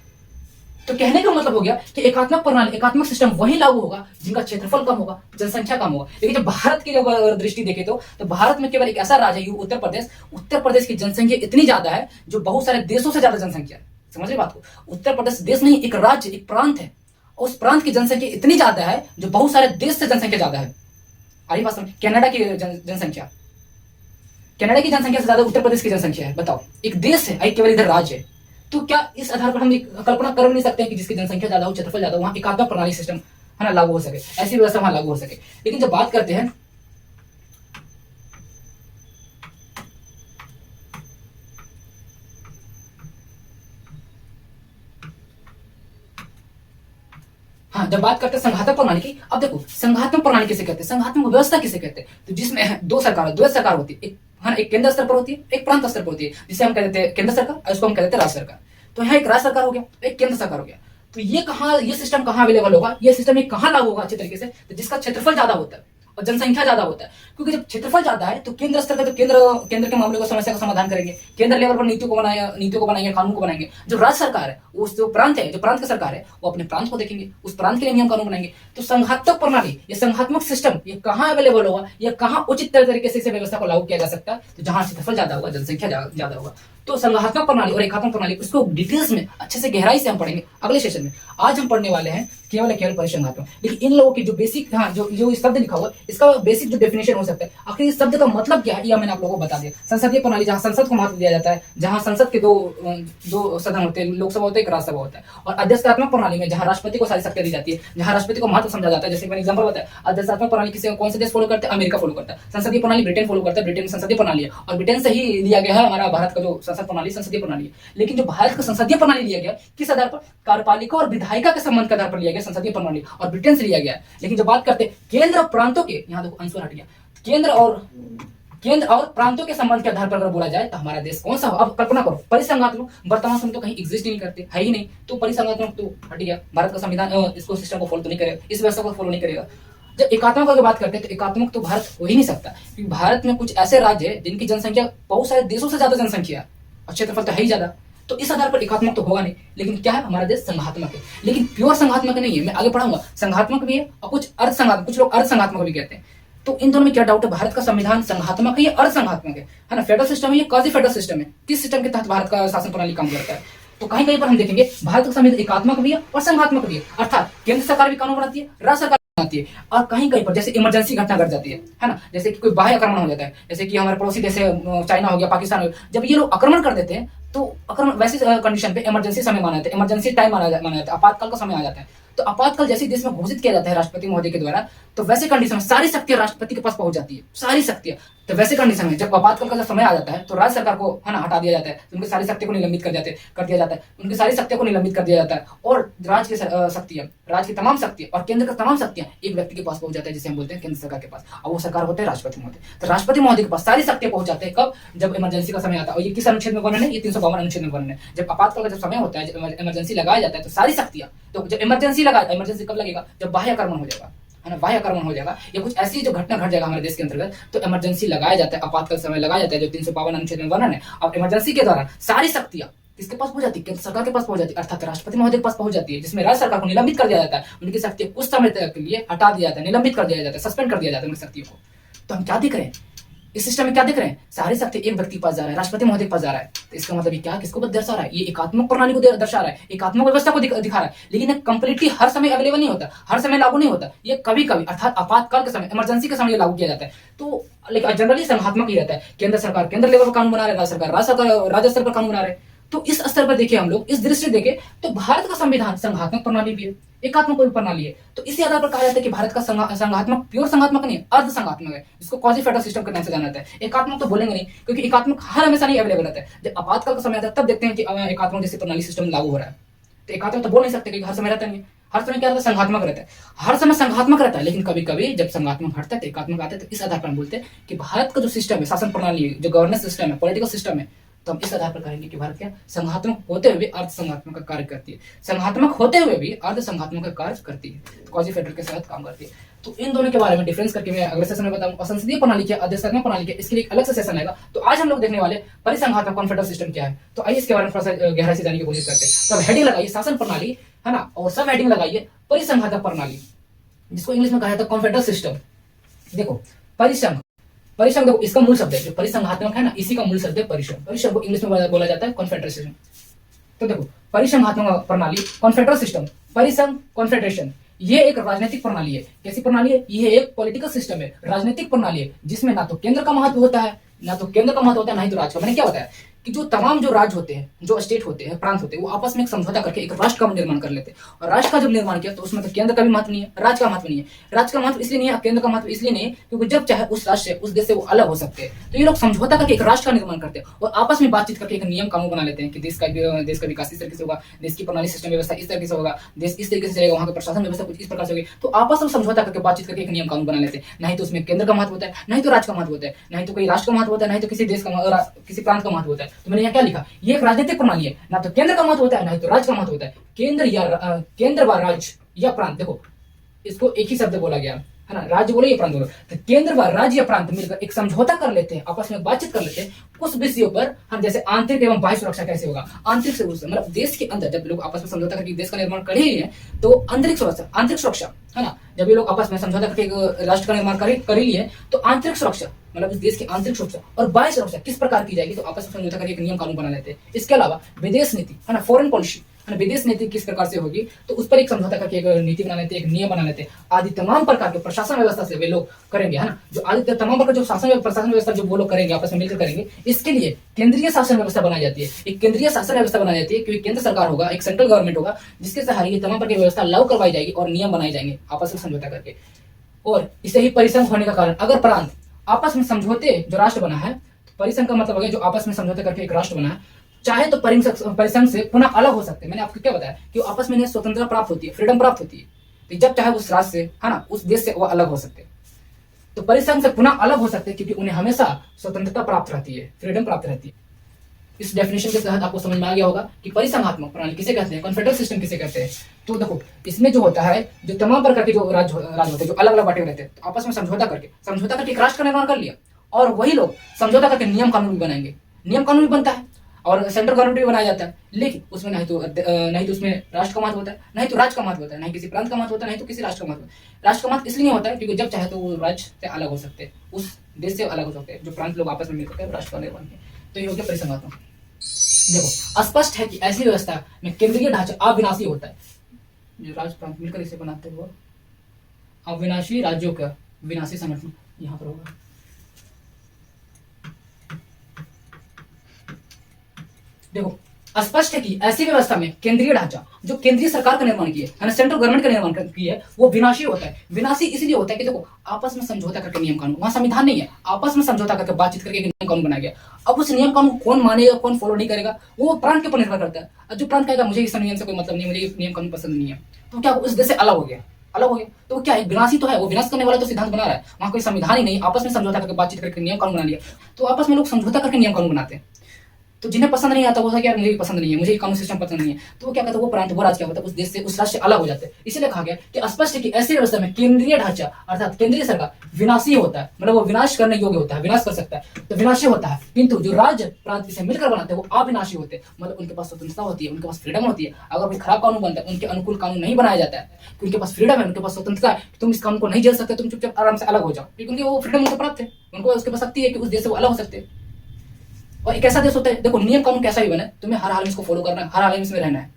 तो कहने का मतलब हो गया कि एकात्मक प्रणाली, एकात्मक सिस्टम वही लागू होगा जिनका क्षेत्रफल कम होगा, जनसंख्या कम होगा। लेकिन जब भारत की जब दृष्टि देखे तो भारत में केवल एक ऐसा राज्य है, उत्तर प्रदेश। उत्तर प्रदेश की जनसंख्या इतनी ज्यादा है जो बहुत सारे देशों से ज्यादा जनसंख्या है। समझ रहे बात को? उत्तर प्रदेश देश नहीं, एक राज्य, एक प्रांत है, और उस प्रांत की जनसंख्या इतनी ज्यादा है जो बहुत सारे देश से जनसंख्या ज्यादा है। आ रही बात समझ? कनाडा की जनसंख्या, कनाडा की जनसंख्या से ज्यादा उत्तर प्रदेश की जनसंख्या है। बताओ, एक देश है, केवल इधर राज्य है। तो क्या इस आधार पर हम कल्पना कर नहीं सकते हैं कि जिसकी जनसंख्या ज्यादा हो, क्षेत्रफल ज्यादा हो, वहां एकात्मक प्रणाली सिस्टम है ना लागू हो सके, ऐसी व्यवस्था वहां लागू हो सके? लेकिन जब बात करते हैं हाँ, जब बात करते हैं संघात्मक प्रणाली की, अब देखो संघात्मक प्रणाली किसे कहते हैं, संघात्मक व्यवस्था किसे कहते हैं? तो जिसमें दो सरकार होती है, एक केंद्र स्तर पर होती है, एक प्रांत स्तर पर होती है, जिसे हम कहते हैं केंद्र सरकार और इसको हम कहते हैं राज्य सरकार। तो यहाँ एक राज्य सरकार हो गया, एक केंद्र सरकार हो गया। तो ये सिस्टम कहाँ अवेलेबल होगा, ये सिस्टम कहाँ लागू होगा अच्छे तरीके से? तो जिसका क्षेत्रफल ज्यादा होता है और जनसंख्या ज्यादा होता है। क्योंकि जब क्षेत्रफल ज्यादा है तो केंद्र स्तर का, तो केंद्र के मामले को, समस्या का समाधान करेंगे, केंद्र लेवल पर नीतियों को बनाएंगे, कानून को बनाएंगे। जो राज्य सरकार है, उस जो प्रांत है, जो प्रांत की सरकार है, वो अपने प्रांत को देखेंगे, उस प्रांत के लिए नियम कानून बनाएंगे। तो संघात्मक प्रणाली, ये संघात्मक सिस्टम, ये कहाँ अवेलेबल होगा, ये कहाँ उचित तरीके से इस व्यवस्था को लागू किया जा सकता है? तो जहां क्षेत्रफल ज्यादा होगा, जनसंख्या ज्यादा होगा, तो संघात्मक प्रणाली और एकात्मक प्रणाली उसको डिटेल्स में अच्छे से गहराई से हम पढ़ेंगे अगले सेशन में। आज हम पढ़ने वाले हैं केवल परिसंघात्मक। लेकिन इन लोगों की जो बेसिक जो शब्द लिखा हुआ है इसका बेसिक जो डेफिनेशन हो सकता है, आखिर इस शब्द का मतलब क्या है, यह मैंने आप लोगों को बता दिया। संसदीय प्रणाली, जहां संसद को महत्व दिया जाता है, जहां संसद के दो सदन होते हैं, लोकसभा होता है, एक राज्यसभा होता है। और अध्यक्षात्मक प्रणाली में जहां राष्ट्रपति को सारी शक्तियां दी जाती है, जहां राष्ट्रपति को महत्व समझा जाता है। जैसे मैंने एग्जांपल बताया, अध्यक्षात्मक प्रणाली किसी कौन से देश फॉलो करते हैं? अमेरिका फॉलो करता है। संसदीय प्रणाली ब्रिटेन फॉलो करता है, ब्रिटेन संसदीय प्रणाली है, और ब्रिटेन से ही लिया गया है हमारा भारत का जो संसद प्रणाली संसदीय प्रणाली है। लेकिन जो भारत का संसदीय प्रणाली लिया गया किस आधार पर? कार्यपालिका और विधायिका के संबंध के आधार पर लिया गया संसदीय प्रणाली, और ब्रिटेन से लिया गया है। लेकिन जब बात करते हैं केंद्र और प्रांतों के, यहाँ देखो अंशुल हट गया, केंद्र और प्रांतों के संबंध के आधार पर अगर बोला जाए तो हमारा देश कौन सा हो? अब कल्पना करो, परिसंघात्मक वर्तमान समय तो कहीं एग्जिस्ट ही नहीं करते, है ही नहीं, तो परिसंघात्मक तो हट गया। भारत का संविधान इसको सिस्टम को फॉलो तो नहीं करेगा, इस व्यवस्था को फॉलो नहीं करेगा। जब एकात्मक की बात करते हैं तो एकात्मक तो भारत हो ही नहीं सकता, क्योंकि भारत में कुछ ऐसे राज्य है जिनकी जनसंख्या बहुत सारे देशों से ज्यादा जनसंख्या है और क्षेत्रफल तो है ही ज्यादा, तो इस आधार पर एकात्मक तो होगा नहीं। लेकिन क्या है, हमारा देश संघात्मक है, लेकिन प्योर संघात्मक नहीं है। मैं आगे पढ़ाऊंगा, संघात्मक भी है और कुछ अर्धसंघात्मक, कुछ लोग अर्धसंघात्मक भी कहते हैं। तो इन दोनों में क्या डाउट है? भारत का संविधान संघात्मक है या अर्धसंघात्मक है ना? फेडरल सिस्टम है या क्वाजी फेडरल सिस्टम है? किस सिस्टम के तहत भारत का शासन प्रणाली काम करता है? तो कहीं कहीं पर हम देखेंगे भारत का संविधान एकात्मक भी है और संघात्मक भी है, अर्थात केंद्र सरकार भी कानून बनाती है, राज्य सरकार बनाती है, और कहीं कहीं पर जैसे इमरजेंसी घटना घट जाती है ना, जैसे कि कोई बाह्य आक्रमण हो जाता है, जैसे कि हमारे पड़ोसी देश चाइना हो गया, पाकिस्तान हो गया, जब ये लोग आक्रमण कर देते हैं तो आक्रमण वैसे कंडीशन पे इमरजेंसी समय माना जाता है, इमरजेंसी टाइम माना जाता है, आपातकाल का समय आ जाता है। तो आपातकाल जैसे देश में घोषित किया जाता है राष्ट्रपति महोदय के द्वारा, तो वैसे कंडीशन में सारी शक्तियां राष्ट्रपति के पास पहुंच जाती है, सारी शक्तियां। तो वैसे कंडीशन में जब आपातकाल का समय आ जाता है तो राज्य सरकार को है ना हटा दिया जाता है, उनकी सारी शक्तियों को निलंबित कर दिया जाता है, उनकी सारी शक्तियों को निलंबित कर दिया जाता है, और राज्य की शक्तियां, राज्य की तमाम शक्तियां और केंद्र की तमाम शक्तियां एक व्यक्ति के पास पहुंच जाता है, जिसे हम बोलते हैं केंद्र सरकार के पास, और वो सरकार होते हैं राष्ट्रपति महोदय। तो राष्ट्रपति महोदय के पास सारी शक्तियां पहुंच जाते हैं, कब? जब इमरजेंसी का समय आता है। और ये किस अनुच्छेद में वर्णन है? ये 352 अनुच्छेद में वर्णन है। जब आपातकाल का जब समय होता है, जब इमरजेंसी लगाया जाता है, तो सारी शक्तियां, तो जब इमरजेंसी कब लगेगा? जब बाह्य आक्रमण हो जाएगा, है ना, बाह्य आक्रमण हो जाएगा या कुछ ऐसी जो घटना घट जाएगा हमारे देश के अंतर्गत, तो इमरजेंसी लगाया जाता है, आपातकाल समय लगाया जाता है, जो 352 अनुच्छेद में वर्णन है। और इमरजेंसी के दौरान सारी शक्तियां किसके पास पहुंच जाती है? केंद्र सरकार के पास पहुंच जाती है, अर्थात राष्ट्रपति महोदय के पास पहुंच जाती है, जिसमें राज्य सरकार को निलंबित कर दिया जाता है, उनकी शक्तियां कुछ समय तक के लिए हटा दिया जाता है, निलंबित कर दिया जाता है, सस्पेंड कर दिया जाता है उनकी शक्तियों को। तो हम क्या देख रहे हैं इस सिस्टम में? क्या देख रहे हैं? सारी शक्ति एक व्यक्ति के पास जा रहा है, राष्ट्रपति महोदय के पास जा रहा है। तो इसका मतलब क्या, किसको दर्शा रहा है? ये एकात्मक प्रणाली को दर्शा रहा है, एकात्मक व्यवस्था को दिखा रहा है। लेकिन ये कंप्लीटली हर समय अवेलेबल नहीं होता, हर समय लागू नहीं होता, ये कभी कभी अर्थात आपातकाल के समय, इमरजेंसी के समय ये लागू किया जाता है। तो लेकिन जनरली संघात्मक ही रहता है, केंद्र सरकार केंद्र लेवल पर कानून बना रहे, राज्य सरकार राज्य स्तर पर कानून बना रहे। तो इस स्तर पर देखिए, हम लोग इस दृष्टि देखें तो भारत का संविधान संघात्मक प्रणाली भी है, एकात्मक प्रणाली है। तो इसी आधार पर कहा जाता है कि भारत का संघात्मक प्योर संघात्मक नहीं, अर्ध संघात्मक है, जिसको क्वाजी फेडरल सिस्टम के नाम से जाना जाता है। एकात्मक तो बोलेंगे नहीं, क्योंकि एकात्मक हर हमेशा नहीं अवेलेबल रहता है। जब आपातकाल का समय आता है तब देखते हैं कि एकात्मक जैसे प्रणाली सिस्टम लागू हो रहा है। तो एकात्मक तो बोल नहीं सकते, क्योंकि हर समय रहता नहीं है, हर समय क्या रहता है? संघात्मक रहता है, हर समय संघात्मक रहता है। लेकिन कभी कभी जब संघात्मक हटता है तो एकात्मक आता है। तो इस आधार पर हम बोलते हैं कि भारत का जो सिस्टम है, शासन प्रणाली, जो गवर्नेंस सिस्टम है, पॉलिटिकल सिस्टम है, तो हम इस आधार पर कहेंगे कि भारत क्या संघात्मक होते हुए अर्ध संघात्मक का कार्य करती है, संघात्मक होते हुए भी अर्ध संघात्मक का कार्य करती है, क्वाजी फेडरल के साथ काम करती है। तो इन दोनों के बारे में डिफरेंस करके मैं अगले सेशन में बताऊंगा। संसदीय प्रणाली क्या, अध्यक्षात्मक प्रणाली क्या, इसके लिए एक अलग से सेशन आएगा। तो आज हम लोग देखने वाले परिसंघात्मक कॉन्फेडरल सिस्टम क्या है। तो आइए इसके बारे में थोड़ा सा गहराई से जानने की कोशिश करते हैं। तो हेडिंग लगाइए शासन प्रणाली, है ना, और सब हेडिंग लगाइए परिसंघात्मक प्रणाली, जिसको इंग्लिश में कहा जाता है कॉन्फेडरल सिस्टम। देखो परिसंघ, परिसंघ देखो इसका मूल शब्द है, जो परिसंघात्मक है ना, इसी का मूल शब्द है परिसंघ। परिसंघ को इंग्लिश में बोला जाता है कॉन्फेडरेशन। तो देखो परिसंघात्मक प्रणाली, कॉन्फेडरल सिस्टम, परिसंघ, कॉन्फेडरेशन, ये एक राजनीतिक प्रणाली है। कैसी प्रणाली है? ये एक पॉलिटिकल सिस्टम है, राजनीतिक प्रणाली है, जिसमें ना तो केंद्र का महत्व होता है, ना तो ही तो राज्य का। मैंने क्या बताया कि जो तमाम जो राज्य होते हैं, जो स्टेट होते हैं, प्रांत होते हैं, वो आपस में एक समझौता करके एक राष्ट्र का निर्माण कर लेते हैं। और राष्ट्र का जब निर्माण किया तो उसमें तो केंद्र का भी महत्व नहीं है, राज्य का महत्व नहीं है। राज्य का महत्व इसलिए नहीं है, केंद्र का महत्व इसलिए नहीं है, क्योंकि जब चाहे उस राष्ट्र से, उस देश से वो अलग हो सकते हैं। तो ये लोग समझौता करके एक राष्ट्र का निर्माण करते हैं और आपस में बातचीत करके एक नियम कानून बना लेते हैं कि देश का विकास इस तरीके से होगा, देश की प्रणाली सिस्टम व्यवस्था इस तरीके से होगा, देश इस तरीके से चलेगा, वहाँ का प्रशासन व्यवस्था कुछ इस प्रकार से होगी। तो आपस में समझौता करके बातचीत करके एक नियम कानून बना लेते हैं। नहीं तो उसमें केंद्र का महत्व होता है, नहीं तो राज्य का महत्व होता है, नहीं तो कोई राष्ट्र का महत्व होता है, नहीं तो किसी देश का, किसी प्रांत का महत्व होता है। तो मैंने यहाँ क्या लिखा, ये एक राजनीतिक प्रणाली है, ना तो केंद्र का महत्व होता है, ना तो राज्य का महत्व होता है। केंद्र व राज्य या प्रांत, देखो इसको एक ही शब्द बोला गया, है ना, राज्य बोलो या प्रांत बोलो, तो केंद्र व राज्य या प्रांत मिलकर एक समझौता कर लेते हैं, आपस में बातचीत कर लेते हैं कुछ विषयों पर। हम जैसे आंतरिक एवं बाह्य सुरक्षा कैसे होगा, आंतरिक सुरक्षा मतलब देश के अंदर जब लोग आपस में समझौता करके देश का निर्माण कर ही लिए तो आंतरिक सुरक्षा है ना, जब ये लोग आपस में समझौता करके एक राष्ट्र का निर्माण कर ही लिए तो आंतरिक सुरक्षा मतलब इस देश की आंतरिक सुरक्षा और बाह्य सुरक्षा किस प्रकार की जाएगी, तो आपस में समझौता करके एक नियम कानून बना लेते हैं। इसके अलावा विदेश नीति है ना, फॉरेन पॉलिसी है ना, विदेश नीति किस प्रकार से होगी तो उस पर एक समझौता करके एक नीति बना लेते, एक नियम बना लेते आदि तमाम प्रकार के प्रशासन व्यवस्था से वे लोग करेंगे है ना, जो आदि तमाम प्रकार जो शासन प्रशासन व्यवस्था जो वो लोग करेंगे आपस में मिलकर करेंगे। इसके लिए केंद्रीय शासन व्यवस्था बनाई जाती है, एक केंद्रीय शासन व्यवस्था बनाई जाती है क्योंकि केंद्र सरकार होगा, एक सेंट्रल गवर्नमेंट होगा जिसके सहारे ये तमाम प्रकार की व्यवस्था लागू करवाई जाएगी और नियम बनाए जाएंगे आपस में समझौता करके। और इसे ही परिसंघ होने का कारण, अगर प्रांत आपस में समझौते जो राष्ट्र बना है, तो परिसंघ का मतलब है जो आपस में समझौते करके एक राष्ट्र बना है, चाहे तो परिसंघ से पुनः अलग हो सकते हैं। मैंने आपको क्या बताया कि आपस में स्वतंत्रता प्राप्त होती है, फ्रीडम प्राप्त होती है, तो जब चाहे उस राष्ट्र से है ना, उस देश से वो अलग हो सकते हैं, तो परिसंघ से पुनः अलग हो सकते हैं क्योंकि उन्हें हमेशा स्वतंत्रता प्राप्त रहती है, फ्रीडम प्राप्त रहती है। इस डेफिनेशन के तहत आपको समझ में आ गया होगा कि परिसंघात्मक प्रणाली किसे कहते हैं, कॉन्फेडरल सिस्टम किसे कहते हैं। तो देखो इसमें जो होता है, जो तमाम प्रकार के जो राज्य होते हैं जो अलग अलग बांटे हुए रहते हैं, तो आपस में समझौता करके एक राष्ट्र का निर्माण कर लिया और वही लोग समझौता करके नियम कानून भी बनाएंगे, नियम कानून भी बनता है और सेंट्रल गवर्नमेंट भी बनाया जाता है। लेकिन उसमें नहीं तो उसमें राष्ट्र का महत्व होता है, नहीं तो राज्य का महत्व होता है, नहीं किसी प्रांत का महत्व होता है, नहीं तो किसी राष्ट्र का महत्व। राष्ट्र का महत्व इसलिए नहीं होता है क्योंकि जब चाहे तो वो राज्य से अलग हो सकते हैं, उस देश से अलग हो सकते हैं, जो प्रांत लोग आपस में मिलकर राष्ट्र का निर्माण किया। तो ये हो गया परिसंघात्मक। देखो स्पष्ट है कि ऐसी व्यवस्था में केंद्रीय ढांचा अविनाशी होता है, जो राज्य प्रांत मिलकर इसे बनाते हैं वो अविनाशी राज्यों का विनाशी संगठन यहाँ पर होगा। देखो स्पष्ट है कि ऐसी व्यवस्था में केंद्रीय ढांचा जो केंद्रीय सरकार का निर्माण किया है ना, सेंट्रल गवर्नमेंट का निर्माण किया है, वो विनाशी होता है। विनाशी इसलिए होता है कि देखो आपस में समझौता करके नियम कानून, वहां संविधान नहीं है, आपस में समझौता करके बातचीत करके एक नियम कानून बनाया गया। अब उस नियम कानून कौन मानेगा कौन फॉलो नहीं करेगा वो प्रांत के ऊपर निर्भर करता है। अब जो प्रांत कहेगा मुझे इस नियम से कोई मतलब नहीं, मुझे ये नियम कानून पसंद नहीं है, तो क्या उस देश से अलग हो गया, तो क्या है, विनाशी तो है, वो विनाश करने वाला तो सिद्धांत बना रहा है, वहां कोई संविधान ही नहीं, आपस में समझौता करके बातचीत करके नियम कानून बना लिया। तो आपस में लोग समझौता करके नियम कानून बनाते हैं, तो जिन्हें पसंद नहीं आता वो क्या मुझे भी पसंद नहीं है, मुझे ये कानून सिस्टम पसंद नहीं है, तो वो क्या कहता है, वो प्रांत वो राज्य क्या होता है, उस देश से उस राष्ट्र से अलग हो जाते हैं। इसीलिए कहा गया कि स्पष्ट है कि ऐसी व्यवस्था में केंद्रीय ढांचा अर्थात केंद्रीय सरकार विनाशी होता है, मतलब वो विनाश करने योग्य होता है, विनाश कर सकता है, तो विनाशी होता है। किंतु जो राज्य प्रांत से मिलकर बनाते हैं वो अविनाशी होते हैं, मतलब उनके पास स्वतंत्रता होती है, उनके पास फ्रीडम होती है। अगर कोई खराब कानून बनता है, उनके अनुकूल कानून नहीं बनाया जाता है, उनके पास फ्रीडम है, उनके पास स्वतंत्रता है, तुम इस कानून को नहीं झेल सकते, तुम चुपचाप आराम से अलग हो जाओ, क्योंकि वो फ्रीडम उनको प्राप्त है, उनको उसके पास शक्ति है कि उस देश से वो अलग हो सकते हैं। और एक ऐसा देश होता है, देखो नियम कानून कैसा भी बने, तुम्हें हर हाल में इसको फॉलो करना है, हर हाल में इसमें रहना है,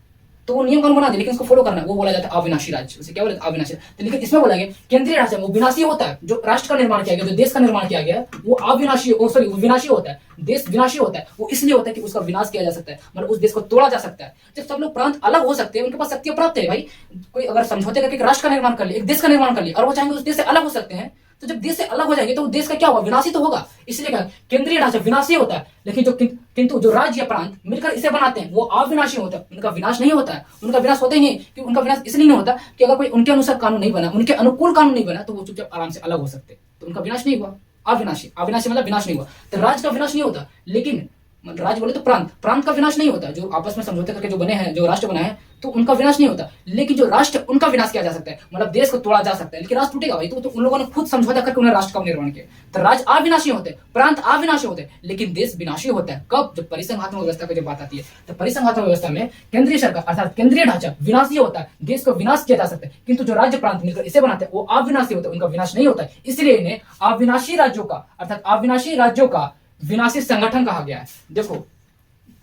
तो वो नियम कानून बना दे लेकिन उसको फॉलो करना है, वो बोला जाता है अविनाशी राज्य। उसे क्या बोलते हैं, अविनाशी। तो लेकिन इसमें बोला गया केंद्रीय ढांचा वो विनाशी होता है, जो राष्ट्र का निर्माण किया गया, जो देश का निर्माण किया गया वो अविनाशी सॉरी वो विनाशी होता है, देश विनाशी होता है। वो इसलिए होता है कि उसका विनाश किया जा सकता है, मतलब उस देश को तोड़ा जा सकता है। जब सब लोग प्रांत अलग हो सकते हैं, उनके पास शक्तियां प्राप्त है। भाई कोई अगर समझौते करके एक राष्ट्र का निर्माण कर लिया, एक देश का निर्माण कर लिया और वो चाहेंगे उस देश से अलग हो सकते हैं, तो जब देश से अलग हो जाएंगे तो देश का क्या होगा, विनाशी तो होगा। इसलिए कहा केंद्रीय ढांचा विनाशी होता है, लेकिन किंतु जो राज्य या प्रांत मिलकर इसे बनाते हैं वो अविनाशी होता है, उनका विनाश नहीं होता है। उनका विनाश होता ही नहीं, कि उनका विनाश इसलिए नहीं होता कि अगर कोई उनके अनुसार कानून नहीं बना, उनके अनुकूल कानून नहीं बना, तो वो चुपचाप आराम से अलग हो सकते, तो उनका विनाश नहीं हुआ। अविनाशी मतलब विनाश नहीं हुआ, तो राज्य का विनाश नहीं होता, लेकिन राज्य बोले तो प्रांत का विनाश नहीं होता, जो आपस में समझौते करके जो बने हैं, जो राष्ट्र बना है, तो उनका विनाश नहीं होता। लेकिन जो राष्ट्र उनका विनाश किया जा सकता है, मतलब देश को तोड़ा जा सकता है, लेकिन राष्ट्र टूटेगा भाई, तो उन लोगों ने खुद समझौता करके उन्हें राष्ट्र का निर्माण किया। तो राज्य अविनाशी होते हैं, प्रांत अविनाशी होते हैं, लेकिन देश विनाशी होता है। कब, जब परिसंघात्मक व्यवस्था की जब बात आती है, तो परिसंघात्मक व्यवस्था में केंद्रीय सरकार अर्थात केंद्रीय ढांचा विनाशी होता है, देश को विनाश किया जा सकता है, किंतु जो राज्य प्रांत मिलकर इसे बनाते हैं वो अविनाशी होता है, उनका विनाश नहीं होता है। इसलिए इन्हें अविनाशी राज्यों का अर्थात अविनाशी राज्यों का विनाशी संगठन कहा गया है। देखो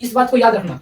इस बात को याद रखना,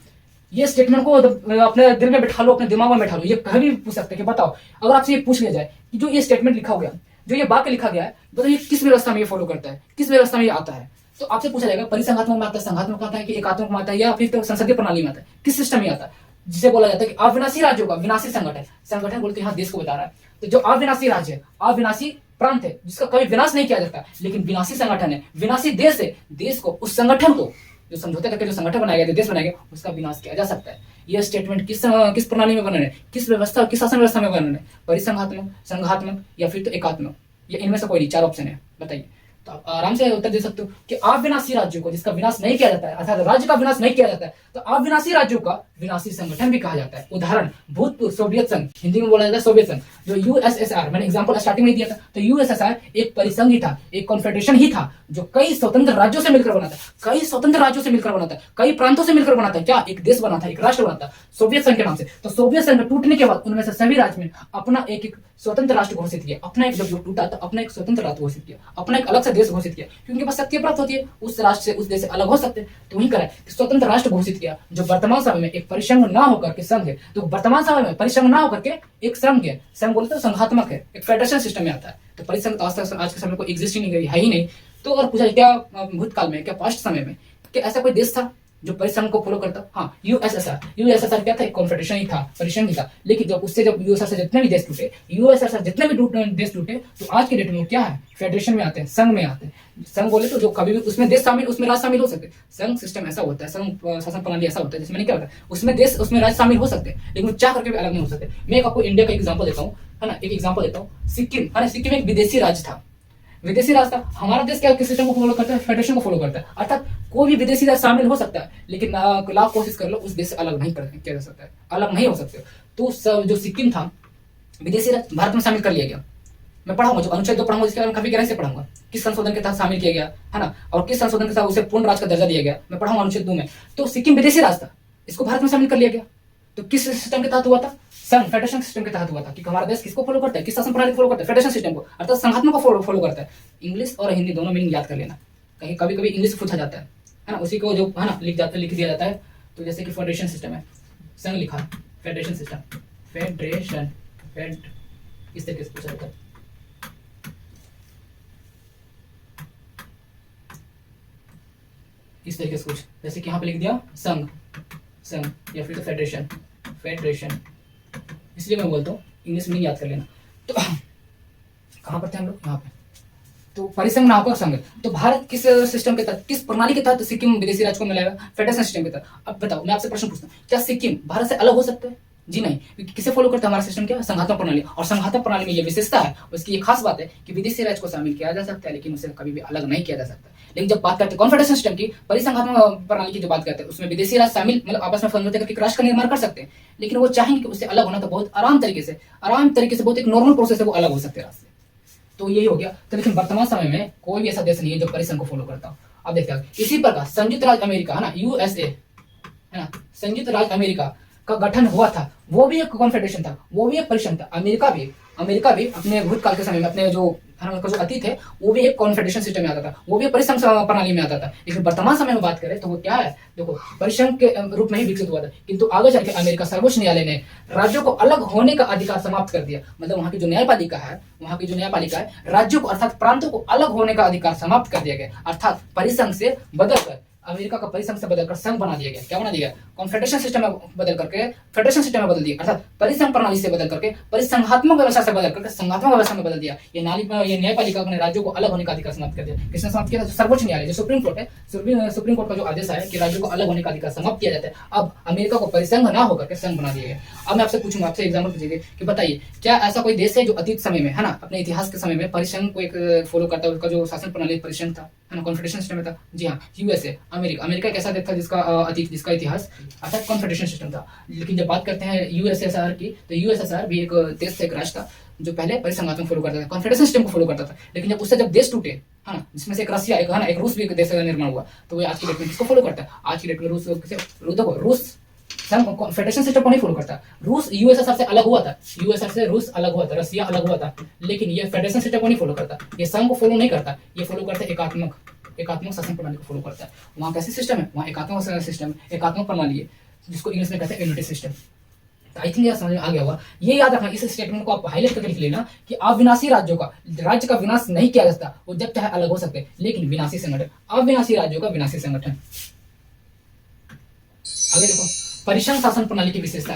ये स्टेटमेंट को अपने दिल में बैठा लो, अपने दिमाग में बैठा लो। ये कभी भी पूछ सकते हैं कि बताओ, अगर आपसे ये पूछ लिया जाए कि जो ये स्टेटमेंट लिखा गया, जो ये वाक्य लिखा गया है, बताओ ये किस व्यवस्था में ये फॉलो करता है, किस व्यवस्था में ये आता है, तो आपसे पूछा जाएगा परिसंघात्मक में आता है, संघात्मक में आता है कि एकात्मक में आता है, या फिर तो संसदीय प्रणाली में आता है, किस सिस्टम में आता है, जिसे बोला जाता है कि अविनाशी राज्यों का विनाशी संगठन बोलते हैं। यहाँ देश को बता रहा है, तो जो अविनाशी राज्य है, अविनाशी प्रांत है, जिसका कभी विनाश नहीं किया जाता, लेकिन विनाशी संगठन है, विनाशी देश है, देश को उस संगठन को जो समझौते करके जो संगठन बनाया गया, जो देश बनाया गया, उसका विनाश किया जा सकता है। यह स्टेटमेंट किस प्रणाली में बना है, किस व्यवस्था, किस शासन व्यवस्था में बना है, परिसंघात्मक, संघात्मक या फिर तो एकात्मक, या इनमें से कोई नहीं, चार ऑप्शन है, बताइए। तो आप आराम से उत्तर दे सकते हो कि अविनाशी राज्यों को, जिसका विनाश नहीं किया जाता है, अर्थात राज्य का विनाश नहीं किया जाता है, तो अविनाशी राज्यों का विनाशी संगठन भी कहा जाता है। उदाहरण भूतपूर्व सोवियत संघ, हिंदी में बोला जाता है सोवियत संघ, जो यूएसएसआर, मैंने एग्जांपल स्टार्टिंग में दिया था। तो यूएसएसआर एक परिसंघ ही था, एक कॉन्फेडरेशन ही था, जो कई स्वतंत्र राज्यों से मिलकर बना था, कई स्वतंत्र राज्यों से मिलकर बना था, कई प्रांतों से मिलकर बना था। क्या एक देश बना था, एक राष्ट्र बना था सोवियत संघ के नाम से। तो सोवियत संघ टूटने के बाद उनमें से सभी राज्य में अपना एक एक स्वतंत्र राष्ट्र घोषित किया, अपना एक, जब टूटा तो अपना एक स्वतंत्र राष्ट्र घोषित किया, अपना एक अलग से देश घोषित किया, क्योंकि उनके पास शक्ति प्राप्त होती है, उस राष्ट्र से, उस देश से अलग हो सकते हैं। तो वही करा स्वतंत्र राष्ट्र घोषित किया, जो वर्तमान समय में एक परिसंघ ना होकर के संघ है। तो वर्तमान समय में परिसंघ ना होकर के एक संघ है, संघ बोलते हैं संघात्मक है, एक फेडरेशन सिस्टम में आता है। तो परिसंघ तो आज के समय को एग्जिस्ट ही नहीं करी, है ही नहीं। तो और पूछा क्या भूतकाल में, क्या पास्ट समय में, क्या ऐसा कोई देश था जो परिसंघ को फॉलो करता? हाँ, यूएसएसआर क्या था, एक कॉन्फेडरेशन ही था, परिसंघ ही था। लेकिन जब यूएसएसआर से जितने भी देश टूटे, यूएसएसआर जितने भी देश टूटे, तो आज के डेट में क्या है, फेडरेशन में आते हैं, संघ में आते हैं। संघ बोले तो जो कभी भी उसमें देश शामिल, उसमें राज्य शामिल हो सकते हैं। संघ सिस्टम ऐसा होता है, संघ शासन प्रणाली ऐसा होता है जिसमें क्या होता है, उसमें देश, उसमें राज्य शामिल हो सकते हैं, लेकिन चाह करके भी अलग नहीं हो सकते। मैं आपको इंडिया का एग्जाम्पल देता हूँ, है ना, एक एग्जाम्पल देता हूँ। सिक्किम, है ना, सिक्किम एक विदेशी राज्य था, विदेशी रास्ता। हमारा देश क्या किस सिस्टम को फॉलो करता है, फेडरेशन को फॉलो करता है, अर्थात कोई भी विदेशी राष्ट्र शामिल हो सकता है, लेकिन लाख कोशिश कर लो उस देश से अलग नहीं किया जा सकता है, अलग नहीं हो सकते। तो जो सिक्किम था विदेशी राज्य, भारत में शामिल कर लिया गया। मैं पढ़ाऊंगा, जो अनुच्छेद 2 पढ़ाऊंगा, इसके बारे में काफी गहराई से पढ़ाऊंगा, किस संशोधन के तहत शामिल किया गया, है ना, और किस संशोधन के तहत उसे पूर्ण राज्य का दर्जा दिया गया, मैं पढ़ाऊंगा अनुच्छेद 2 में। तो सिक्किम विदेशी राज्य था, इसको भारत में शामिल कर लिया गया। तो किस सिस्टम के तहत हुआ था, संघ, फेडरेशन सिस्टम के तहत हुआ था, कि हमारा देश किसको फॉलो करता है, किस शासन प्रणाली को फॉलो करता है, फेडरेशन सिस्टम को, अर्थात संघात्मक को फॉलो करता है। इंग्लिश और हिंदी दोनों मीनिंग याद कर लेना, कहीं कभी कभी इंग्लिश पूछा जाता है ना, उसी को जो है ना लिख दिया जाता है। तो जैसे कि फेडरेशन सिस्टम है, संघ लिखा, फेडरेशन सिस्टम, फेडरेशन, इस तरीके से पूछा जाता है। इस तरीके से कुछ, जैसे कि यहाँ पे लिख दिया संघ, या फिर तो फेडरेशन, इसलिए मैं बोलता हूँ इंग्लिश में याद कर लेना। तो कहाँ पर थे हम लोग, यहाँ पे। तो परिसंघ ना होकर संघ। तो भारत किस सिस्टम के तहत, किस प्रणाली के तहत सिक्किम विदेशी राज्य को मिलेगा, फेडरेशन सिस्टम के तहत। अब बताओ, मैं आपसे प्रश्न पूछता हूँ, क्या सिक्किम भारत से अलग हो सकता है? जी नहीं, क्योंकि किसे फॉलो करता है हमारा सिस्टम, क्या संघात्मक प्रणाली। और संघात्मक प्रणाली में ये विशेषता है, उसकी ये खास बात है कि विदेशी राज्य को शामिल किया जा सकता है, लेकिन उसे कभी भी अलग नहीं किया जा सकता। लेकिन जब बात करते हैं कॉन्फेडरेशन सिस्टम की, परिसंघात्मक प्रणाली की जो बात करते हैं, उसमें विदेशी राज्य शामिल, मतलब आपस में समझौते करके राष्ट्र का निर्माण कर सकते हैं, लेकिन वो चाहेंगे कि उससे अलग होना तो बहुत आराम तरीके से बहुत एक नॉर्मल प्रोसेस है, वो अलग हो सकते हैं रास्ते। तो यही हो गया। तो लेकिन वर्तमान समय में कोई भी ऐसा देश नहीं है जो परिसंघ को फॉलो करता हो। अब देखते हैं इसी प्रकार संयुक्त राज्य अमेरिका, है ना, यूएसए, है ना, संयुक्त राज्य अमेरिका का गठन हुआ था, वो भी एक कॉन्फेडरेशन था, वो भी एक परिसंघ था। अमेरिका भी अपने भूतकाल के समय में, अपने जो अतीत है, वो भी एक कॉन्फेडरेशन सिस्टम में आता था, वो भी परिसंघ प्रणाली में आता था। लेकिन वर्तमान समय में बात करें तो वो क्या है, देखो, परिसंघ के रूप में ही विकसित हुआ था। किंतु आगे चल के अमेरिका सर्वोच्च न्यायालय ने राज्यों को अलग होने का अधिकार समाप्त कर दिया। मतलब वहां की जो न्यायपालिका है, राज्यों को अर्थात प्रांतों को अलग होने का अधिकार समाप्त कर दिया गया, अर्थात परिसंघ से बदलकर, अमेरिका का परिसंघ से बदलकर संघ बना दिया गया। क्या बना दिया? कॉन्फेडरेशन सिस्टम में बदल करके फेडरेशन सिस्टम में बदल दिया, अर्थात परिसंघ प्रणाली से बदल करके परिसंघात्मक व्यवस्था से बदल करके संघात्मक व्यवस्था में बदल दिया। ये न्यायपालिका अपने राज्यों को अलग होने का अधिकार समाप्त कर दिया। किसने समाप्त किया? सर्वोच्च न्यायालय, जो सुप्रीम कोर्ट है, सुप्रीम कोर्ट का जो आदेश है कि राज्यों को अलग होने का अधिकार समाप्त किया जाता है। अब अमेरिका को परिसंघ ना होकर के संघ बना दिया गया। अब मैं आपसे पूछूंगा, आपसे एग्जाम्पल पूछिए कि बताइए, क्या ऐसा कोई देश है जो अतीत समय में, है ना, अपने इतिहास के समय में परिसंघ को एक फॉलो करता है, उसका जो शासन प्रणाली परिसंघ था, है ना, कॉन्फेडरेशन सिस्टम में था? जी हाँ, यूएसए, अमेरिका एक ऐसा देश था जिसका इतिहास अर्थात कॉन्फेडरेशन सिस्टम था। लेकिन जब बात करते हैं यूएसएसआर की, तो यूएसएसआर भी एक देश था, एक राष्ट्र था जो पहले परिसंघात्मक फॉलो करता था, कॉन्फेडरेशन सिस्टम को फॉलो करता था। लेकिन जब उससे जब देश टूटे, है ना, जिसमें से एक रशिया, एक, है ना, एक रूस भी एक देश का निर्माण हुआ, तो वो आज की डेट में किसको फॉलो करता है? आज की डेट में रूस फेडरेशन सिस्टम को नहीं फॉलो करता। रूस यूएसएसआर से अलग हुआ था, यूएसएसआर से रूस अलग हुआ था, रशिया अलग हुआ था, लेकिन ये फेडरेशन सिस्टम को नहीं फॉलो करता, ये संघ को फॉलो नहीं करता, ये फॉलो करता है एकात्मक शासन प्रणाली को फॉलो करता है। वहां कैसे सिस्टम है? वहां एकात्मक सिस्टम, एकात्मक प्रणाली है, जिसको इंग्लिश में कहते हैं यूनिटी सिस्टम। आई थिंक यह समझ में आ गया होगा। ये याद रखना, इस स्टेटमेंट को आप हाईलाइट करके लिख लेना कि अविनाशी राज्यों का, राज्य का विनाश नहीं किया जा सकता, वो जब चाहे अलग हो सकते हैं, लेकिन विनाशी संगठन, अविनाशी राज्यों का विनाशी संगठन। आगे देखो, परिसंघ शासन प्रणाली की विशेषता।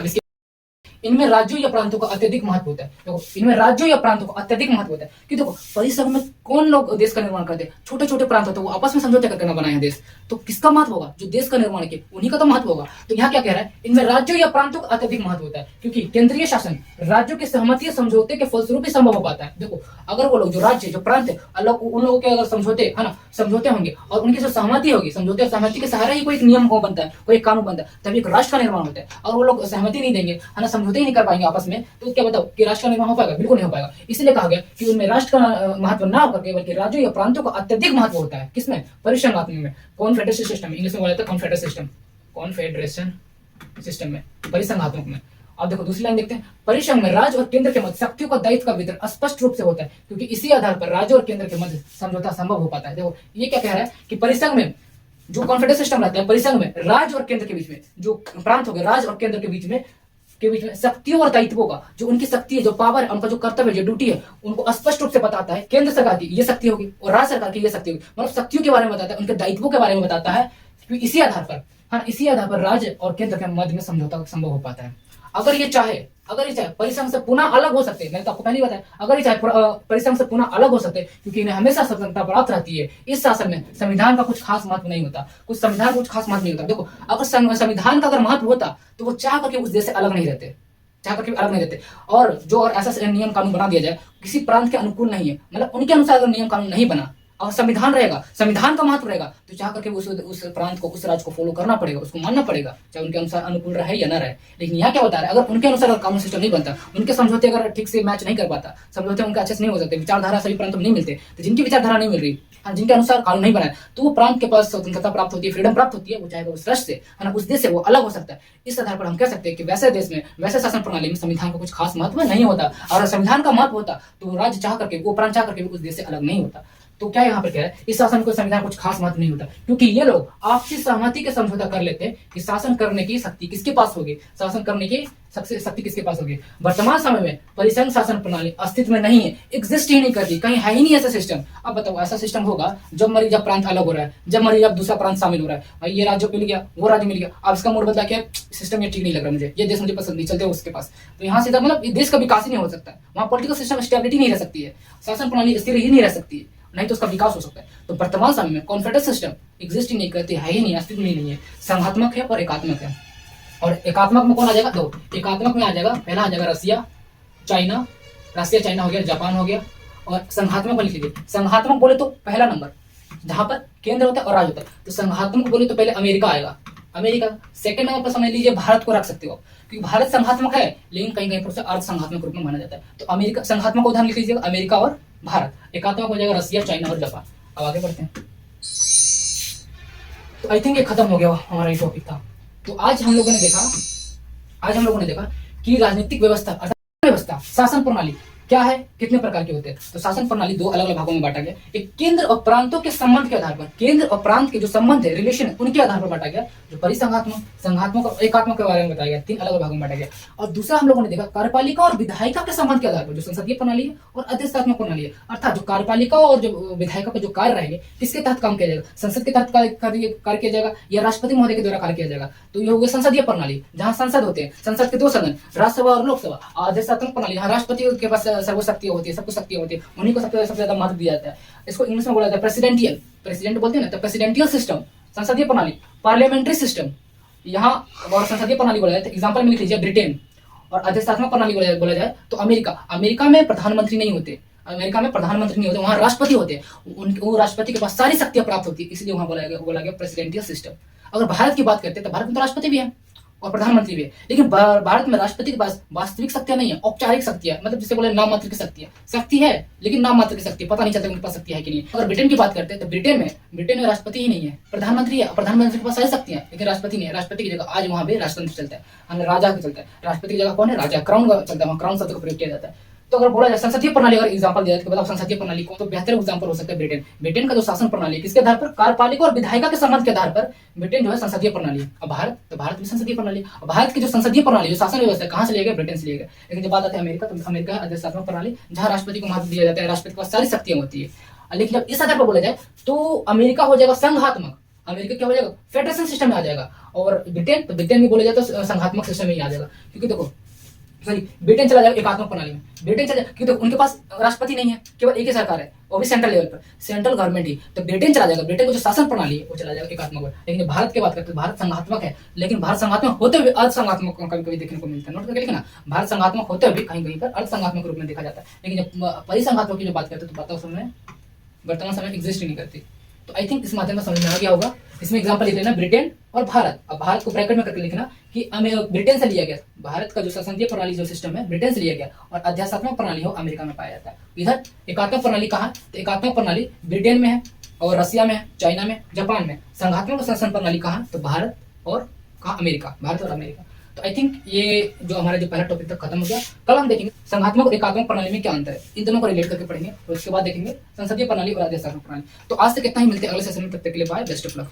इनमें राज्यों या प्रांतों का अत्यधिक महत्व होता है। देखो, इनमें राज्यों या प्रांतों का अत्यधिक महत्व होता है कि देखो परिसंघ में कौन लोग देश का निर्माण करते हैं, छोटे छोटे प्रांत होते हैं, वो आपस में समझौते करके ना बनाए हैं देश, तो किसका महत्व होगा, जो देश का निर्माण किए उन्हीं का तो महत्व होगा। तो यहाँ क्या कह रहा है, इनमें राज्यों या प्रांतों का अत्यधिक महत्व होता है क्योंकि केंद्रीय शासन राज्यों की सहमति समझौते के फलस्वरूप ही संभव हो पाता है। देखो, अगर वो लोग जो राज्य जो प्रांत है अलग, उन लोगों के अगर समझौते है ना, समझौते होंगे और उनकी जो सहमति होगी, समझौते और सहमति के सहारे ही कोई एक नियम को बनता है, कोई एक कानून बनता है, तभी एक राष्ट्र का निर्माण होता है। और वो लोग सहमति नहीं देंगे है ना, समझौते ही नहीं कर पाएंगे आपस में, तो क्या बताओ कि राष्ट्र का निर्माण हो पाएगा? बिल्कुल नहीं हो पाएगा। इसलिए कहा गया कि उनमें राष्ट्र का महत्व ना होकर के बल्कि राज्यों या प्रांतों का अत्यधिक महत्व होता है। किसमें? परिसंघात्मक में, कॉन्फेडरेशन सिस्टम, इंग्लिश में बोला जाता है कॉन्फेडरेशन सिस्टम, कॉन्फेडरेशन सिस्टम में, परिसंघात्मक में। अब देखो दूसरी लाइन देखते हैं, परिसंघ में राज्य और केंद्र के मध्य शक्तियों का दायित्व का वितरण स्पष्ट रूप से होता है क्योंकि इसी आधार पर राज्य और केंद्र के मध्य समझौता संभव हो पाता है। देखो ये क्या कह रहा है कि परिसंघ में जो कॉन्फेडरेशन सिस्टम रहता है, परिसंघ में राज्य और केंद्र के बीच में जो प्रांत हो गए, राज्य और केंद्र के बीच में शक्तियों और दायित्वों का, जो उनकी शक्ति है, जो पावर है, उनका जो कर्तव्य, जो ड्यूटी है, उनको स्पष्ट रूप से बताता है। केंद्र सरकार की ये शक्ति होगी और राज्य सरकार की ये शक्ति होगी, मतलब शक्तियों के बारे में बताता है, उनके दायित्वों के बारे में बताता है। इसी आधार पर, हाँ, इसी आधार पर राज्य और केंद्र के मध्य में समझौता संभव हो पाता है। अगर ये चाहे परिसंघ से पुनः अलग हो सकते हैं, मैंने तो आपको पहले ही बताया, अगर ये चाहे परिसंघ से पुनः अलग हो सकते हैं क्योंकि इन्हें हमेशा स्वतंत्रता प्राप्त रहती है। इस शासन में संविधान का कुछ खास महत्व नहीं होता, संविधान का कुछ खास महत्व नहीं होता। देखो, अगर संविधान का अगर महत्व होता तो वो चाह करके उस देश से अलग नहीं रहते, और जो और ऐसा नियम कानून बना दिया जाए किसी प्रांत के अनुकूल नहीं है, मतलब उनके अनुसार अगर नियम कानून नहीं बना और संविधान रहेगा, संविधान का महत्व रहेगा, तो चाह करके उस प्रांत को, उस राज्य को फॉलो करना पड़ेगा, उसको मानना पड़ेगा, चाहे उनके अनुसार अनुकूल रहे या ना रहे। लेकिन यहाँ क्या होता है, अगर उनके अनुसार अगर कानून सिस्टम नहीं बनता, उनके समझौते अगर ठीक से मैच नहीं कर पाता, समझौते उनके अच्छे से नहीं हो सकते, विचारधारा सभी प्रांतों में नहीं मिलते, तो जिनकी विचारधारा नहीं मिल रही, जिनके अनुसार कानून नहीं बना, तो वो प्रांत के पास स्वतंत्रता प्राप्त होती है, फ्रीडम प्राप्त होती है, वो चाहेगा उस राष्ट्र से, है ना, उस देश से वो अलग हो सकता है। इस आधार पर हम कह सकते हैं कि वैसे देश में, वैसे शासन प्रणाली में संविधान का कुछ खास महत्व नहीं होता, और संविधान का महत्व होता तो राज्य चाह करके, वो प्रांत चाह करके उस देश से अलग नहीं होता। तो क्या यहाँ पर कह रहा है, इस शासन को संविधान कुछ खास महत्व नहीं होता क्योंकि ये लोग आपसी सहमति के समझौता कर लेते हैं कि शासन करने की शक्ति किसके पास होगी, शासन करने की शक्ति किसके पास होगी। वर्तमान समय में परिसंघ शासन प्रणाली अस्तित्व में नहीं है, एग्जिस्ट ही नहीं करती, कहीं है ही नहीं ऐसा सिस्टम। अब बताओ, ऐसा सिस्टम होगा जब मरी, जब प्रांत अलग हो रहा है, जब मरी, जब दूसरा प्रांत शामिल हो रहा है, भाई ये राज्य मिल गया, वो राज्य मिल गया, अब इसका मूड बदला, क्या सिस्टम ये ठीक नहीं लग रहा मुझे, ये देश मुझे पसंद नहीं, चलते उसके पास, तो यहाँ से मतलब देश का विकास ही नहीं हो सकता, वहाँ पॉलिटिकल सिस्टम स्टेबिलिटी नहीं रह सकती है, शासन प्रणाली स्थिर ही नहीं रह सकती है, नहीं तो उसका विकास हो सकता है। तो वर्तमान समय में कॉन्फेडरेशन सिस्टम एग्जिस्ट ही नहीं करती, है ही नहीं, अस्तित्व में नहीं है, संघात्मक है और एकात्मक है। और एकात्मक में कौन आ जाएगा, दो एकात्मक में आ जाएगा, पहला आ जाएगा रसिया चाइना, चाइना हो गया, जापान हो गया। और संघात्मक में लिख लीजिए, संघात्मक बोले तो पहला नंबर जहां पर केंद्र होता है और राज्य होता है, तो संघात्मक बोले तो पहले अमेरिका आएगा, अमेरिका। सेकंड नंबर पर समझ लीजिए भारत को रख सकते हो, क्योंकि भारत संघात्मक है लेकिन कहीं कहीं पर से अर्ध संघात्मक रूप में माना जाता है। तो अमेरिका, संघात्मक को उदाहरण लिख लीजिएगा, अमेरिका और भारत। एकात्मक हो जाएगा रसिया, चाइना और जापान। अब आगे बढ़ते हैं। तो आई थिंक ये खत्म हो गया हमारा ये टॉपिक था। तो आज हम लोगों ने देखा कि राजनीतिक व्यवस्था, शासन प्रणाली क्या है, कितने प्रकार के होते हैं। तो शासन प्रणाली दो अलग अलग भागों में बांटा गया। एक केंद्र और प्रांतों के संबंध के आधार पर, केंद्र और प्रांत के जो संबंध है, रिलेशन, उनके आधार पर बांटा गया। जो परिसंघात्मक, संघात्मक और एकात्मक के बारे में बताया गया, तीन अलग अलग भागों में बांटा गया। और दूसरा हम लोगों ने देखा कार्यपालिका और विधायिका के संबंध के आधार पर, जो संसदीय प्रणाली है और अधिष्ठात्मक प्रणाली है, अर्थात जो कार्यपालिका और जो विधायिका का जो कार्य रहेंगे, किसके तहत काम किया जाएगा, संसद के तहत कार्य किया जाएगा या राष्ट्रपति महोदय के द्वारा कार्य किया जाएगा। तो ये हो गया संसदीय प्रणाली, जहां संसद होते हैं, संसद के दो सदन, राज्यसभा और लोकसभा। अधिष्ठात्मक प्रणाली, जहां राष्ट्रपति के पास सर्वशक्ति होती है, सबको शक्तियां होती है, उन्हीं को सबसे ज्यादा महत्व दिया जाता है। इसको इंग्लिश में बोला जाता है प्रेसिडेंटियल, प्रेसिडेंट बोलते हैं ना, तो प्रेसिडेंटियल सिस्टम, संसदीय प्रणाली, पार्लियामेंट्री सिस्टम, यहाँ और संसदीय प्रणाली बोला जाता है। एग्जांपल में लिख लीजिए ब्रिटेन। और अधिष्ठात्मक प्रणाली बोला जाए तो अमेरिका। अमेरिका में प्रधानमंत्री नहीं होते, वहां राष्ट्रपति होते हैं, वो राष्ट्रपति के पास सारी शक्तियां प्राप्त होती है, इसलिए वहां बोला गया प्रेसिडेंटियल सिस्टम। अगर भारत की बात करते हैं तो भारत में तो राष्ट्रपति भी है और प्रधानमंत्री भी है, लेकिन भारत में राष्ट्रपति के पास वास्तविक शक्तियां नहीं है, औपचारिक शक्तियां, मतलब जिसे बोले नाम मात्र की शक्तियां, शक्ति है लेकिन नाम मात्र की शक्ति, पता नहीं चलता उनके पास शक्ति है कि नहीं। अगर ब्रिटेन की बात करते हैं तो ब्रिटेन में राष्ट्रपति ही नहीं है, प्रधानमंत्री है, प्रधानमंत्री के पास सारी शक्तियां है लेकिन राष्ट्रपति नहीं है। राष्ट्रपति की जगह आज वहां पे राष्ट्रतंत्र चलता है, राजा का चलता है। राष्ट्रपति की जगह कौन है, राजा, क्राउन का चलता है, वहां क्राउन शब्द का प्रयोग किया जाता है। तो अगर बोला जाए संसदीय प्रणाली, अगर एग्जांपल दिया जाए तो बताओ संसदीय प्रणाली को, तो बेहतर एग्जांपल हो सकता है ब्रिटेन। ब्रिटेन का जो शासन प्रणाली किसके आधार पर, कार्यपालिका और विधायिका के संबंध के आधार पर ब्रिटेन जो है संसदीय प्रणाली। अब भारत, तो भारत में संसदीय प्रणाली। अब भारत की जो संसदीय प्रणाली, जो शासन व्यवस्था है, कहां से लिया गया, ब्रिटेन से लिया गया। लेकिन जब बात आती है अमेरिका, तो अमेरिका है अधिष्ठात्मक प्रणाली, जहां राष्ट्रपति को महत्व दिया जाता है, राष्ट्रपति के पास सारी शक्तियां होती है। लेकिन जब इस आधार पर बोला जाए तो अमेरिका हो जाएगा संघात्मक, अमेरिका क्या हो जाएगा, फेडरेशन सिस्टम में आ जाएगा। और ब्रिटेन, तो ब्रिटेन भी बोला जाए तो संघात्मक सिस्टम में ही आ जाएगा। क्योंकि देखो सॉरी ब्रिटेन चला जाएगा एकात्मक प्रणाली में। ब्रिटेन चला क्योंकि उनके पास राष्ट्रपति नहीं है, केवल एक ही सरकार है, वो भी सेंट्रल लेवल पर, सेंट्रल गवर्नमेंट ही। तो ब्रिटेन चला जाएगा, ब्रिटेन को जो शासन प्रणाली है वो चला जाएगा एकात्मक में। लेकिन भारत की बात करते हैं, भारत संघात्मक है, लेकिन भारत संघात्मक होते हुए अर्धसंघात्मक कभी कभी देखने को मिलता है। नोट करके लिखना, भारत संघात्मक होते हुए कहीं कहीं पर अर्धसंघात्मक रूप में देखा जाता है। लेकिन जब परिसंघात्मक की जो बात करते हैं तो बात समय वर्तमान समय एग्जिस्ट ही नहीं करती। तो आई थिंक इस माध्यम से समझ में आ गया होगा। इसमें एग्जांपल लिख लेना ब्रिटेन और भारत। अब भारत को ब्रैकेट में करके लिखना कि ब्रिटेन से लिया गया, भारत का जो संसदीय प्रणाली जो सिस्टम है ब्रिटेन से लिया गया, और अध्यात्मक प्रणाली हो अमेरिका में पाया जाता है। इधर एकात्मक प्रणाली कहाँ, तो एकात्मक प्रणाली ब्रिटेन में है और रसिया में है, चाइना में, जापान में। संघात्मक शासन प्रणाली कहाँ, तो भारत और कहाँ, अमेरिका, भारत और अमेरिका। तो आई थिंक ये जो हमारा जो पहला टॉपिक तक खत्म हो गया। कल हम देखेंगे संघात्मक और एकात्मक प्रणाली में क्या अंतर है, इन दोनों को रिलेट करके पढ़ेंगे, और उसके बाद देखेंगे संसदीय प्रणाली और अध्यात्मक प्रणाली। तो आज तक इतना ही, मिलते हैं अगले सेशन में, तब तक के लिए बाय, बेस्ट ऑफ लक।